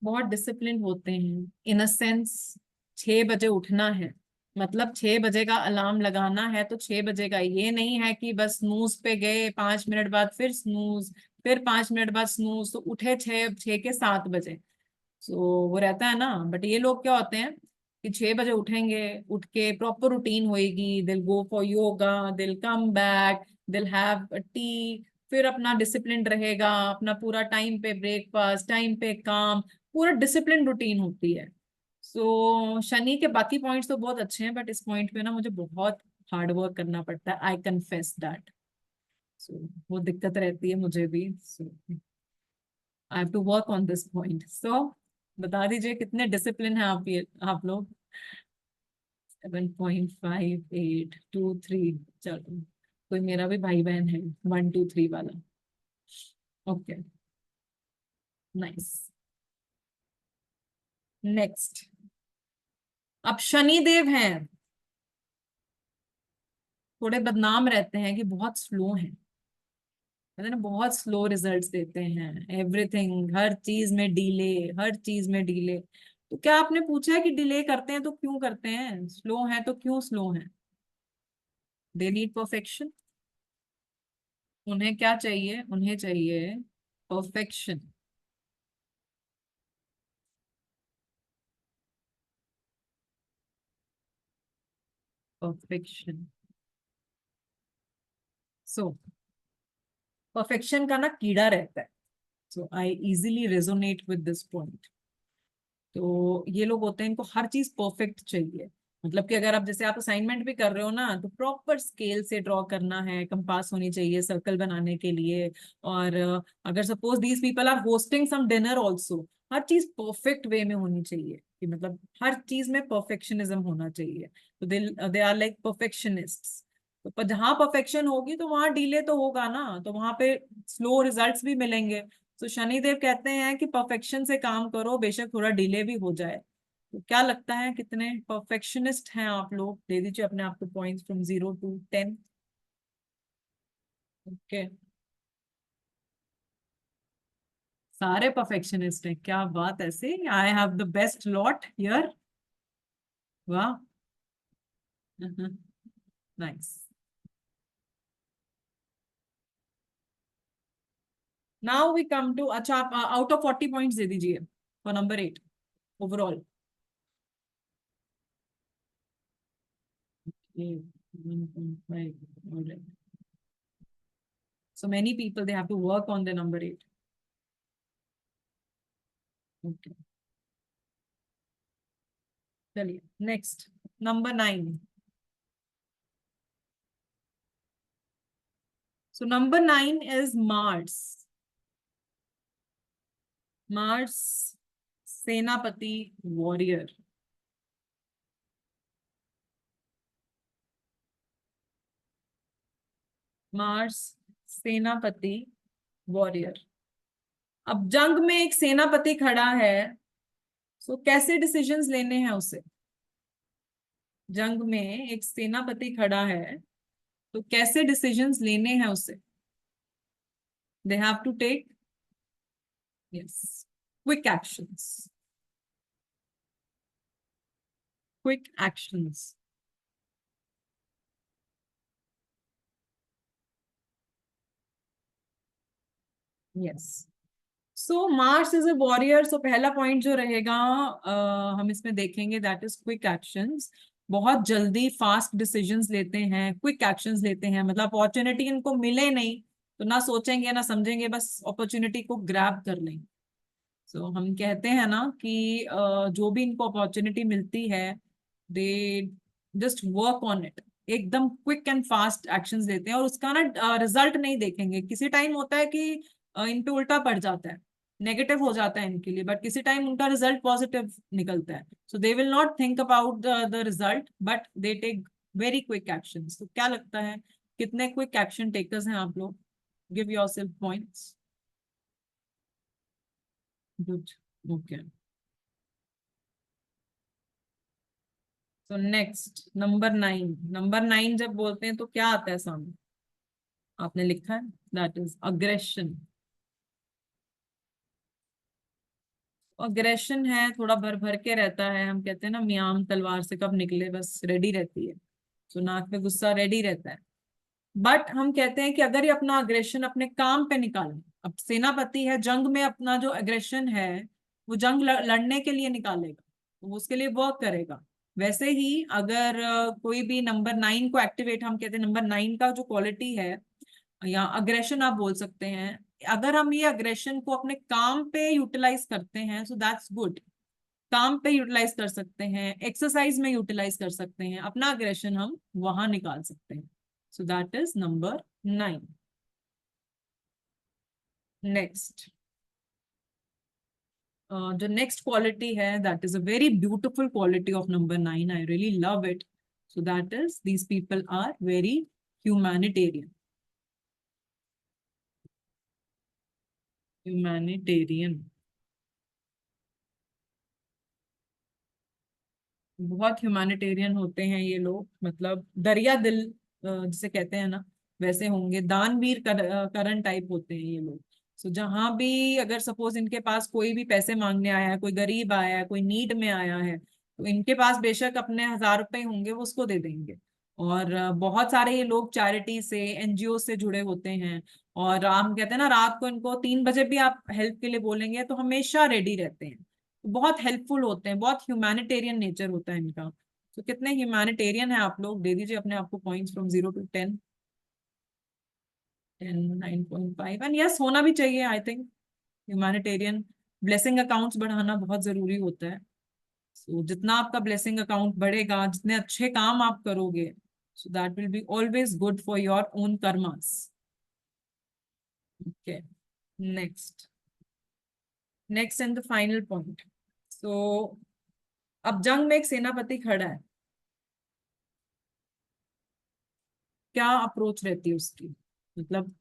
बहुत डिसिप्लिन होते हैं इन अ सेंस। 6 बजे उठना है, मतलब 6 बजे का अलार्म लगाना है तो 6 बजे का, ये नहीं है कि बस स्नूज पे गए, 5 मिनट बाद फिर स्नूज, फिर 5 मिनट बाद स्नूज, तो उठे 6 के 7 बजे। सो वो रहता है ना। बट ये लोग क्या होते हैं कि 6 बजे उठेंगे, उठ के प्रॉपर रूटीन होएगी, दिल गो फॉर योगा, दिल कम बैक, दिल हैव टी, फिर अपना डिसिप्लिन रहेगा, अपना पूरा टाइम पे ब्रेकफास्ट, टाइम पे काम, पूरा डिसिप्लिन रूटीन होती है। सो शनि के बाकी पॉइंट्स तो बहुत अच्छे हैं, बट इस पॉइंट पे ना मुझे बहुत हार्ड वर्क करना पड़ता है, आई कन्फेस दैट। सो वो दिक्कत रहती है मुझे भी। So I have to work on this point. So बता दीजिए कितने डिसिप्लिन है आप, ये आप लोग? 7.5 8 2 3। चलो, कोई मेरा भी भाई बहन है 1 2 3 वाला। Okay, nice. नेक्स्ट, अब शनि देव हैं, थोड़े बदनाम रहते हैं कि बहुत स्लो हैं, कहते हैं ना, बहुत स्लो रिजल्ट्स देते हैं, एवरीथिंग, हर चीज में डीले, हर चीज में डीले। तो क्या आपने पूछा है कि डिले करते हैं तो क्यों करते हैं, स्लो हैं तो क्यों स्लो हैं? They need perfection. उन्हें क्या चाहिए? उन्हें चाहिए परफेक्शन। परफेक्शन। सो परफेक्शन का ना कीड़ा रहता है। So I easily resonate with this point. तो ये लोग होते हैं, इनको हर चीज परफेक्ट चाहिए। मतलब कि अगर आप जैसे आप असाइनमेंट भी कर रहे हो ना, तो प्रॉपर स्केल से ड्रॉ करना है, कंपास होनी चाहिए सर्कल बनाने के लिए। और अगर suppose these people are hosting some dinner also, हर चीज परफेक्ट वे में होनी चाहिए, कि मतलब हर चीज में परफेक्शनिज्म होना चाहिए। तो दे आर लाइक परफेक्शनिस्ट्स। तो पर जहाँ परफेक्शन होगी तो वहां डिले तो होगा ना, तो वहां पे स्लो रिजल्ट्स भी मिलेंगे। तो शनिदेव कहते हैं कि परफेक्शन से काम करो, बेशक थोड़ा डिले भी हो जाए। तो क्या लगता है कितने परफेक्शनिस्ट हैं आप लोग? दे दीजिए अपने आप को पॉइंट्स फ्रॉम 0 to 10। ओके, सारे परफेक्शनिस्ट हैं, क्या बात है। So I have the best lot here. वाह, nice. Now we come to, अच्छा आप आउट ऑफ 40 पॉइंट्स दे दीजिए for number 8 overall. 1.5, all right. So many people, they have to work on the number 8. Okay. चलिए next, number 9। So number 9 is Mars. Mars, सेनापति, warrior. Mars, सेनापति, warrior. अब जंग में एक सेनापति खड़ा है, सो कैसे डिसीजंस लेने हैं उसे? जंग में एक सेनापति खड़ा है, तो कैसे डिसीजंस लेने हैं उसे? They have to take, yes, quick actions. Quick actions, yes. So Mars is a warrior. So पहला पॉइंट जो रहेगा, हम इसमें देखेंगे, दैट इज क्विक एक्शंस। बहुत जल्दी फास्ट डिसीजंस लेते हैं, क्विक एक्शंस लेते हैं, मतलब अपॉर्चुनिटी इनको मिले नहीं तो ना सोचेंगे ना समझेंगे, बस अपॉर्चुनिटी को ग्रैब कर लेंगे। सो हम कहते हैं ना कि जो भी इनको अपॉर्चुनिटी मिलती है, they just work on it. एकदम क्विक एंड फास्ट एक्शंस लेते हैं, और उसका ना रिजल्ट नहीं देखेंगे। किसी टाइम होता है कि इन पे उल्टा पड़ जाता है, नेगेटिव हो जाता है इनके लिए, बट किसी टाइम उनका रिजल्ट पॉजिटिव निकलता है। So they will not think about the result, but they take very quick actions. तो क्या लगता है कितने क्विक एक्शन टेकर्स हैं आप लोग? Give yourself points. Good, okay. तो नेक्स्ट नंबर 9। नंबर 9 जब बोलते हैं तो क्या आता है सामने? आपने लिखा है, दैट इज अग्रेशन। अग्रेशन है, थोड़ा भर भर के रहता है। हम कहते हैं ना, मियाम तलवार से कब निकले, बस रेडी रहती है। तो नाक में गुस्सा रेडी रहता है। बट हम कहते हैं कि अगर ये अपना अग्रेशन अपने काम पे निकाले, अब सेनापति है, जंग में अपना जो अग्रेशन है वो जंग लड़ने के लिए निकालेगा, तो वो उसके लिए वर्क करेगा। वैसे ही अगर कोई भी नंबर 9 को एक्टिवेट, हम कहते हैं नंबर 9 का जो क्वालिटी है, या अग्रेशन आप बोल सकते हैं, अगर हम ये अग्रेशन को अपने काम पे यूटिलाइज करते हैं, सो दैट्स गुड। काम पे यूटिलाइज कर सकते हैं, एक्सरसाइज में यूटिलाइज कर सकते हैं, अपना अग्रेशन हम वहां निकाल सकते हैं। So that is number 9। Next, जो नेक्स्ट क्वालिटी है, that is a very beautiful quality of number 9। I really love it. So that is, these people are very humanitarian. Humanitarian, बहुत ह्यूमैनिटेरियन होते हैं ये लोग, मतलब दरिया दिल जिसे कहते हैं ना, वैसे होंगे। दानवीर करण टाइप होते हैं ये लोग। सो जहां भी अगर सपोज इनके पास कोई भी पैसे मांगने आया है, कोई गरीब आया है, कोई नीड में आया है, तो इनके पास बेशक अपने 1000 रुपए होंगे, वो उसको दे देंगे। और बहुत सारे ये लोग चैरिटी से, एनजीओ से जुड़े होते हैं। और हम कहते हैं ना, रात को इनको 3 बजे भी आप हेल्प के लिए बोलेंगे तो हमेशा रेडी रहते हैं। बहुत हेल्पफुल होते हैं, बहुत ह्यूमैनिटेरियन नेचर होता है इनका। तो कितने ह्यूमैनिटेरियन है आप लोग? दे दीजिए अपने आप को points from 0 to 10। 10, 9.5। And yes, होना भी चाहिए I think. Humanitarian blessing accounts बढ़ाना बहुत जरूरी होता है। So जितना आपका ब्लेसिंग अकाउंट बढ़ेगा, जितने अच्छे काम आप करोगे, so that will be always good for your own karmas. Okay, next and the final point. So अब जंग में एक सेनापति खड़ा है, क्या अप्रोच रहती है उसकी, मतलब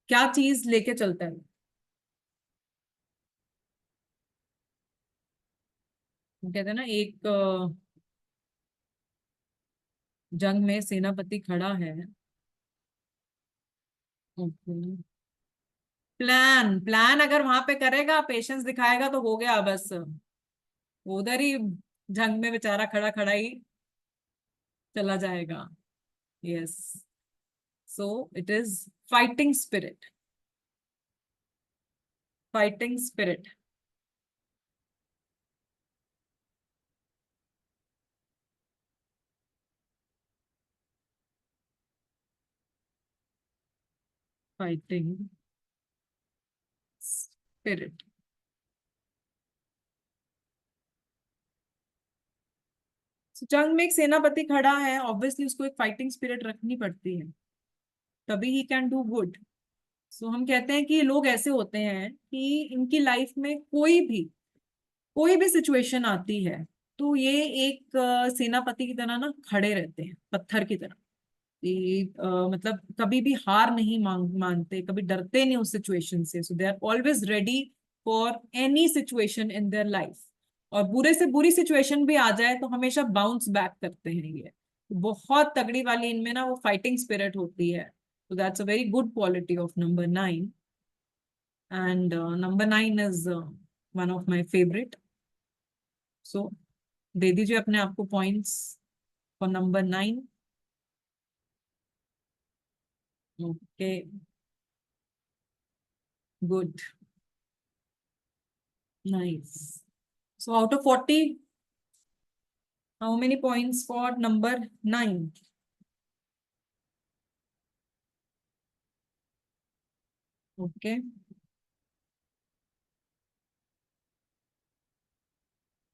क्या चीज लेके चलता है? कहते हैं ना, एक जंग में सेनापति खड़ा है, प्लान अगर वहां पे करेगा, पेशेंस दिखाएगा तो हो गया बस, उधर ही जंग में बेचारा खड़ा खड़ा ही चला जाएगा. Yes, so it is fighting spirit. Fighting spirit. Fighting spirit. जंग में एक सेनापति खड़ा है, ऑब्वियसली उसको एक फाइटिंग स्पिरिट रखनी पड़ती है, तभी ही कैन डू गुड. सो हम कहते हैं कि लोग ऐसे होते हैं कि इनकी लाइफ में कोई भी सिचुएशन आती है तो ये एक सेनापति की तरह ना खड़े रहते हैं, पत्थर की तरह. मतलब कभी भी हार नहीं मानते, कभी डरते नहीं उस सिचुएशन से. So they are always ready for any situation in their life. और बुरे से बुरी सिचुएशन भी आ जाए तो हमेशा बाउंस बैक करते हैं. ये बहुत तगड़ी वाली इनमें ना वो फाइटिंग स्पिरिट होती है. So that's a very good quality of number 9. And number 9 is one of my favorite. So दे दीजिए अपने आप को points for number 9. Okay, good, nice. So out of 40, how many points for number 9? Okay.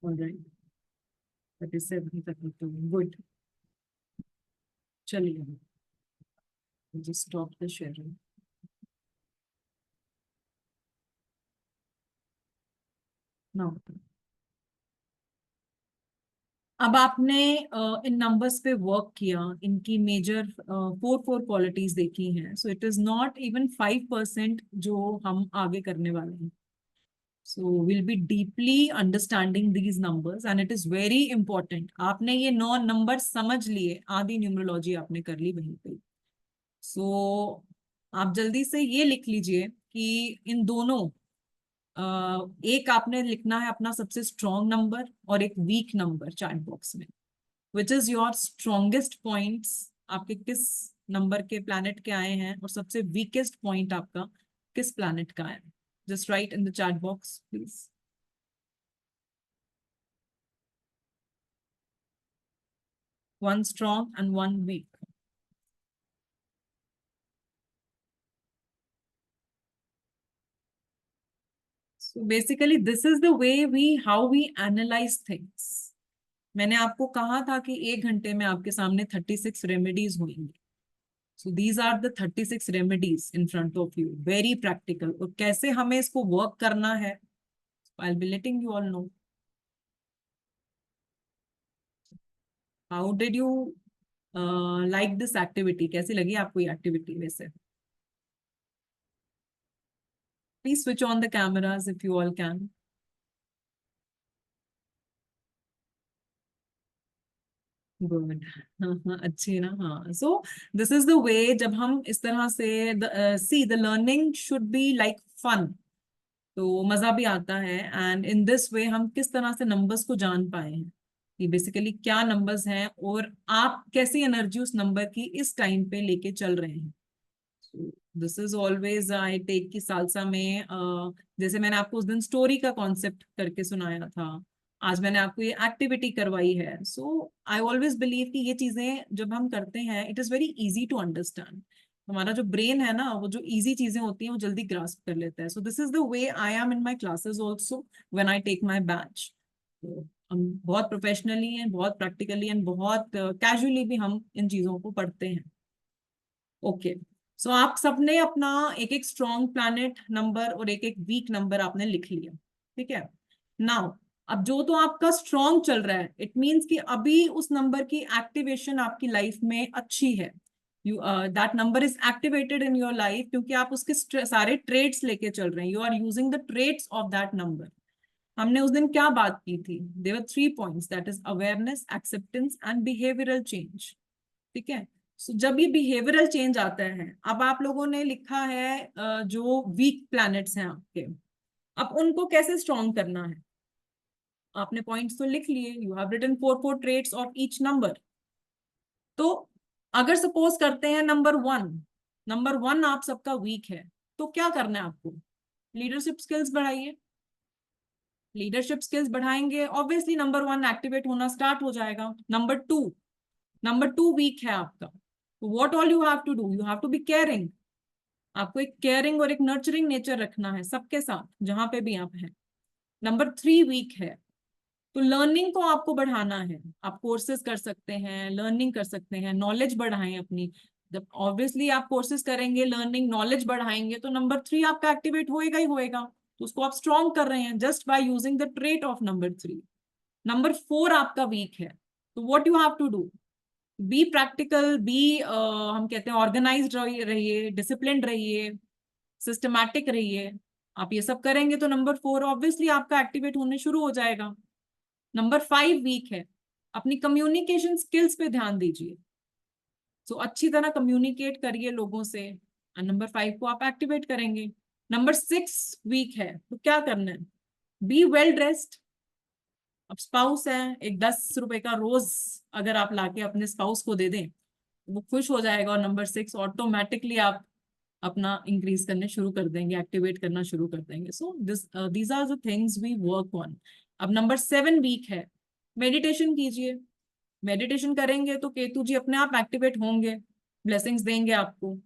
All right. 37, 32. Good. चलिए, just stop the sharing. Now, अब आपने इन numbers पे work किया, इनकी मेजर 4 क्वालिटीज देखी हैं. सो इट इज नॉट इवन 5% जो हम आगे करने वाले हैं. So will be deeply understanding these numbers and it is very important. आपने ये 9 नंबर समझ लिए, आधी न्यूमरोलॉजी आपने कर ली वहीं पे. सो आप जल्दी से ये लिख लीजिए कि इन दोनों एक आपने लिखना है अपना सबसे स्ट्रॉन्ग नंबर और एक वीक नंबर चैट बॉक्स में. Which is your strongest points, आपके किस नंबर के प्लैनेट के आए हैं, और सबसे वीकेस्ट पॉइंट आपका किस प्लैनेट का है. Just right in the chat box please. One strong and one weak. So basically this is the way how we analyze things. मैंने आपको कहा था कि 1 घंटे में आपके सामने 36 रेमेडीज होंगी. So these are the 36 remedies in front of you. Very practical. और कैसे हमें इसको वर्क करना है, I'll be letting you all know. How did you like this activity? कैसी लगी आपको ये एक्टिविटी वैसे? Please switch on the cameras if you all can. Good. हाँ, अच्छी ना. हाँ, so this is the way, जब हम इस तरह से see the learning should be like fun, तो मजा भी आता है. एंड इन दिस वे हम किस तरह से नंबर्स को जान पाए हैं कि बेसिकली क्या नंबर्स हैं और आप कैसी एनर्जी उस नंबर की इस टाइम पे लेके चल रहे हैं. This is always I take की सालसा में जैसे मैंने आपको उस दिन स्टोरी का कॉन्सेप्ट करके सुनाया था, आज मैंने आपको ये एक्टिविटी करवाई है. सो आई ऑलवेज बिलीव कि ये चीजें जब हम करते हैं, it is very easy to understand. हमारा जो ब्रेन है ना, वो जो इजी चीजें होती हैं वो जल्दी ग्रास्प कर लेता है. So this is the way I am in my classes also when I take my batch. तो हम बहुत प्रोफेशनली हैं, बहुत प्रैक्टिकली एंड बहुत कैजुअली भी हम इन चीजों को पढ़ते हैं। ओके, सो आप सबने अपना एक एक स्ट्रॉन्ग प्लैनेट नंबर और एक एक वीक नंबर आपने लिख लिया, ठीक है। नाउ अब जो तो आपका स्ट्रॉन्ग चल रहा है, इट मीन्स कि अभी उस नंबर की एक्टिवेशन आपकी लाइफ में अच्छी है, you that number is activated in your life, क्योंकि आप उसके सारे ट्रेड्स लेके चल रहे हैं, you are using the traits of that number. हमने उस दिन क्या बात की थी, there were 3 points, that is awareness, acceptance and behavioural change, ठीक है। So, जब ये बिहेवियरल चेंज आता है, अब आप लोगों ने लिखा है जो वीक प्लैनेट्स हैं आपके, अब उनको कैसे स्ट्रॉन्ग करना है, आपने पॉइंट्स तो लिख लिए, you have written 4 traits of each number. तो अगर सपोज करते हैं नंबर वन आप सबका वीक है, तो क्या करना है आपको, लीडरशिप स्किल्स बढ़ाइए। लीडरशिप स्किल्स बढ़ाएंगे, ऑब्वियसली नंबर 1 एक्टिवेट होना स्टार्ट हो जाएगा। नंबर टू वीक है आपका, तो what all you have to do, you have to be caring. आपको एक केयरिंग और एक नर्चरिंग नेचर रखना है सबके साथ जहां पे भी आप हैं। नंबर 3 वीक है, तो लर्निंग को आपको बढ़ाना है, आप कोर्सेज कर सकते हैं, लर्निंग कर सकते हैं, नॉलेज बढ़ाएं अपनी। जब ऑब्वियसली आप कोर्सेज करेंगे, लर्निंग नॉलेज बढ़ाएंगे, तो नंबर 3 आपका एक्टिवेट होएगा ही होएगा, तो उसको आप स्ट्रॉन्ग कर रहे हैं just by using the trait of number 3। Number 4 आपका वीक है, तो what you have to do, be practical, be हम कहते हैं ऑर्गेनाइज्ड रहिए, डिसिप्लिन्ड रहिए, सिस्टमैटिक रहिए। आप ये सब करेंगे तो नंबर 4 ऑब्वियसली आपका एक्टिवेट होने शुरू हो जाएगा। नंबर 5 वीक है, अपनी कम्युनिकेशन स्किल्स पे ध्यान दीजिए, तो अच्छी तरह कम्युनिकेट करिए लोगों से, और नंबर 5 को आप एक्टिवेट करेंगे। नंबर 6 वीक है, तो क्या करना है, बी वेल ड्रेस्ड। अब स्पाउस है, एक 10 रुपए का रोज अगर आप लाके अपने स्पाउस को दे दें, वो खुश हो जाएगा, और नंबर 6 ऑटोमेटिकली आप अपना इंक्रीज करने शुरू कर देंगे, एक्टिवेट करना शुरू कर देंगे। So these are the things we work on. अब नंबर 7 वीक है, मेडिटेशन कीजिए। मेडिटेशन करेंगे तो केतु जी अपने आप एक्टिवेट होंगे, ब्लेसिंग्स देंगे आपको।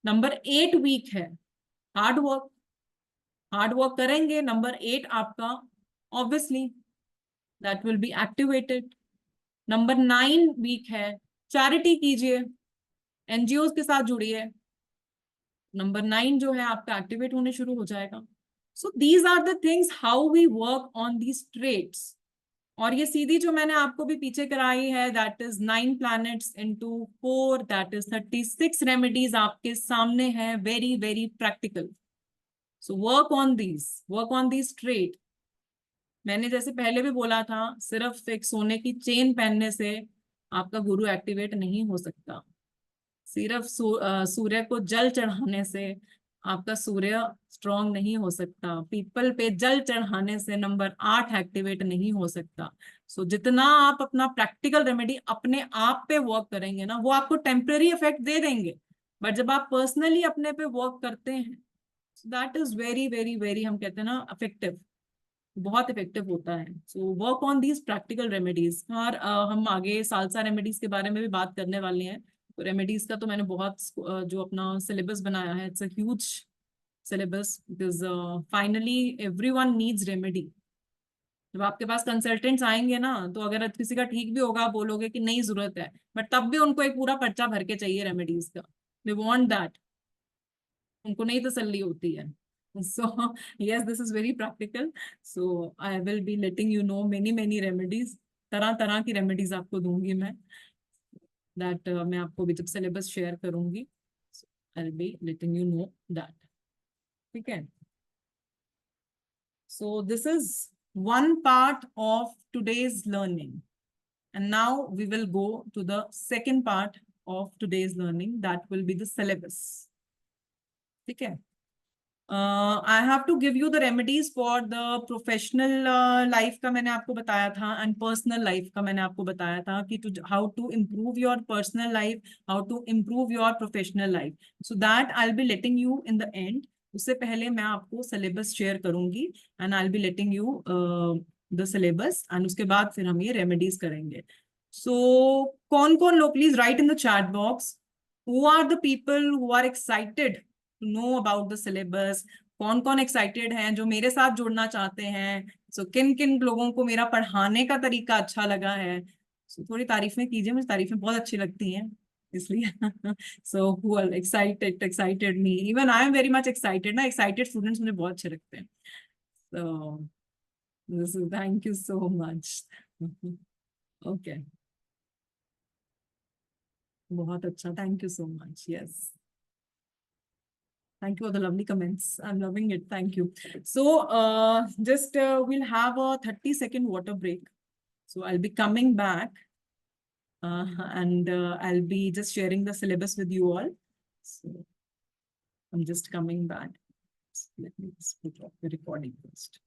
नंबर 8 वीक है, हार्ड वर्क करेंगे, नंबर 8 आपका obviously that will be activated. Number 9 weak है, चैरिटी कीजिए, एनजीओ के साथ जुड़िए, नंबर 9 जो है आपका एक्टिवेट होने शुरू हो जाएगा। So these are the things how we work on these traits. और ये सीधी जो मैंने आपको भी पीछे कराई है, that is 9 planets into 4, that is 36 remedies आपके सामने है, very very practical. So work on these trait. मैंने जैसे पहले भी बोला था, सिर्फ एक सोने की चेन पहनने से आपका गुरु एक्टिवेट नहीं हो सकता, सिर्फ सूर्य को जल चढ़ाने से आपका सूर्य स्ट्रॉन्ग नहीं हो सकता, पीपल पे जल चढ़ाने से नंबर 8 एक्टिवेट नहीं हो सकता। सो जितना आप अपना प्रैक्टिकल रेमेडी अपने आप पे वर्क करेंगे ना, वो आपको टेम्पररी इफेक्ट दे देंगे, बट जब आप पर्सनली अपने पे वर्क करते हैं, that is very very very, हम कहते हैं ना, इफेक्टिव, बहुत इफेक्टिव होता है। So work on these practical remedies. और हम आगे सालसा रेमेडीज के बारे में भी बात करने वाले हैं। तो रेमेडीज का तो मैंने बहुत जो अपना सिलेबस बनाया है, it's a huge syllabus, because finally everyone needs remedy. जब आपके पास कंसल्टेंट्स आएंगे ना, तो अगर किसी का ठीक भी होगा, बोलोगे कि नहीं जरूरत है, बट तब भी उनको एक पूरा पर्चा भर के चाहिए रेमेडीज का, दे वांट दैट, उनको नहीं तसल्ली होती है। So yes, this is very practical. So I will be letting you know many remedies, तरह तरह की रेमेडीज आपको दूंगी मैं, दैट मैं आपको भी जब सिलेबस शेयर करूंगी, आई will be letting you know that, ठीक है। So this is one part of today's learning, and now we will go to the second part of today's learning, that will be the syllabus, ठीक है। I have to give you the remedies for the professional life का मैंने आपको बताया था, and personal life का मैंने आपको बताया था कि how to improve your personal life, how to improve your professional life. So that I'll be letting you in the end. उससे पहले मैं आपको syllabus share करूंगी, and I'll be letting you the syllabus, and उसके बाद फिर हम ये remedies करेंगे. So कौन लोग please write in the chat box who are the people who are excited to know about the syllabus. कौन एक्साइटेड हैं जो मेरे साथ जुड़ना चाहते हैं, सो किन किन लोगों को मेरा पढ़ाने का तरीका अच्छा लगा है, so, थोड़ी तारीफें कीजिए, मुझे तारीफें बहुत अच्छी लगती हैं इसलिए। So who are excited me, even I am very much excited ना, एक्साइटेड स्टूडेंट्स मुझे बहुत अच्छे लगते हैं। So thank you so much. Okay, बहुत अच्छा, thank you so much. Yes, thank you for the lovely comments. I'm loving it. Thank you. So, just we'll have a 30-second water break. So I'll be coming back, and I'll be just sharing the syllabus with you all. So I'm just coming back. Let me just put up the recording first.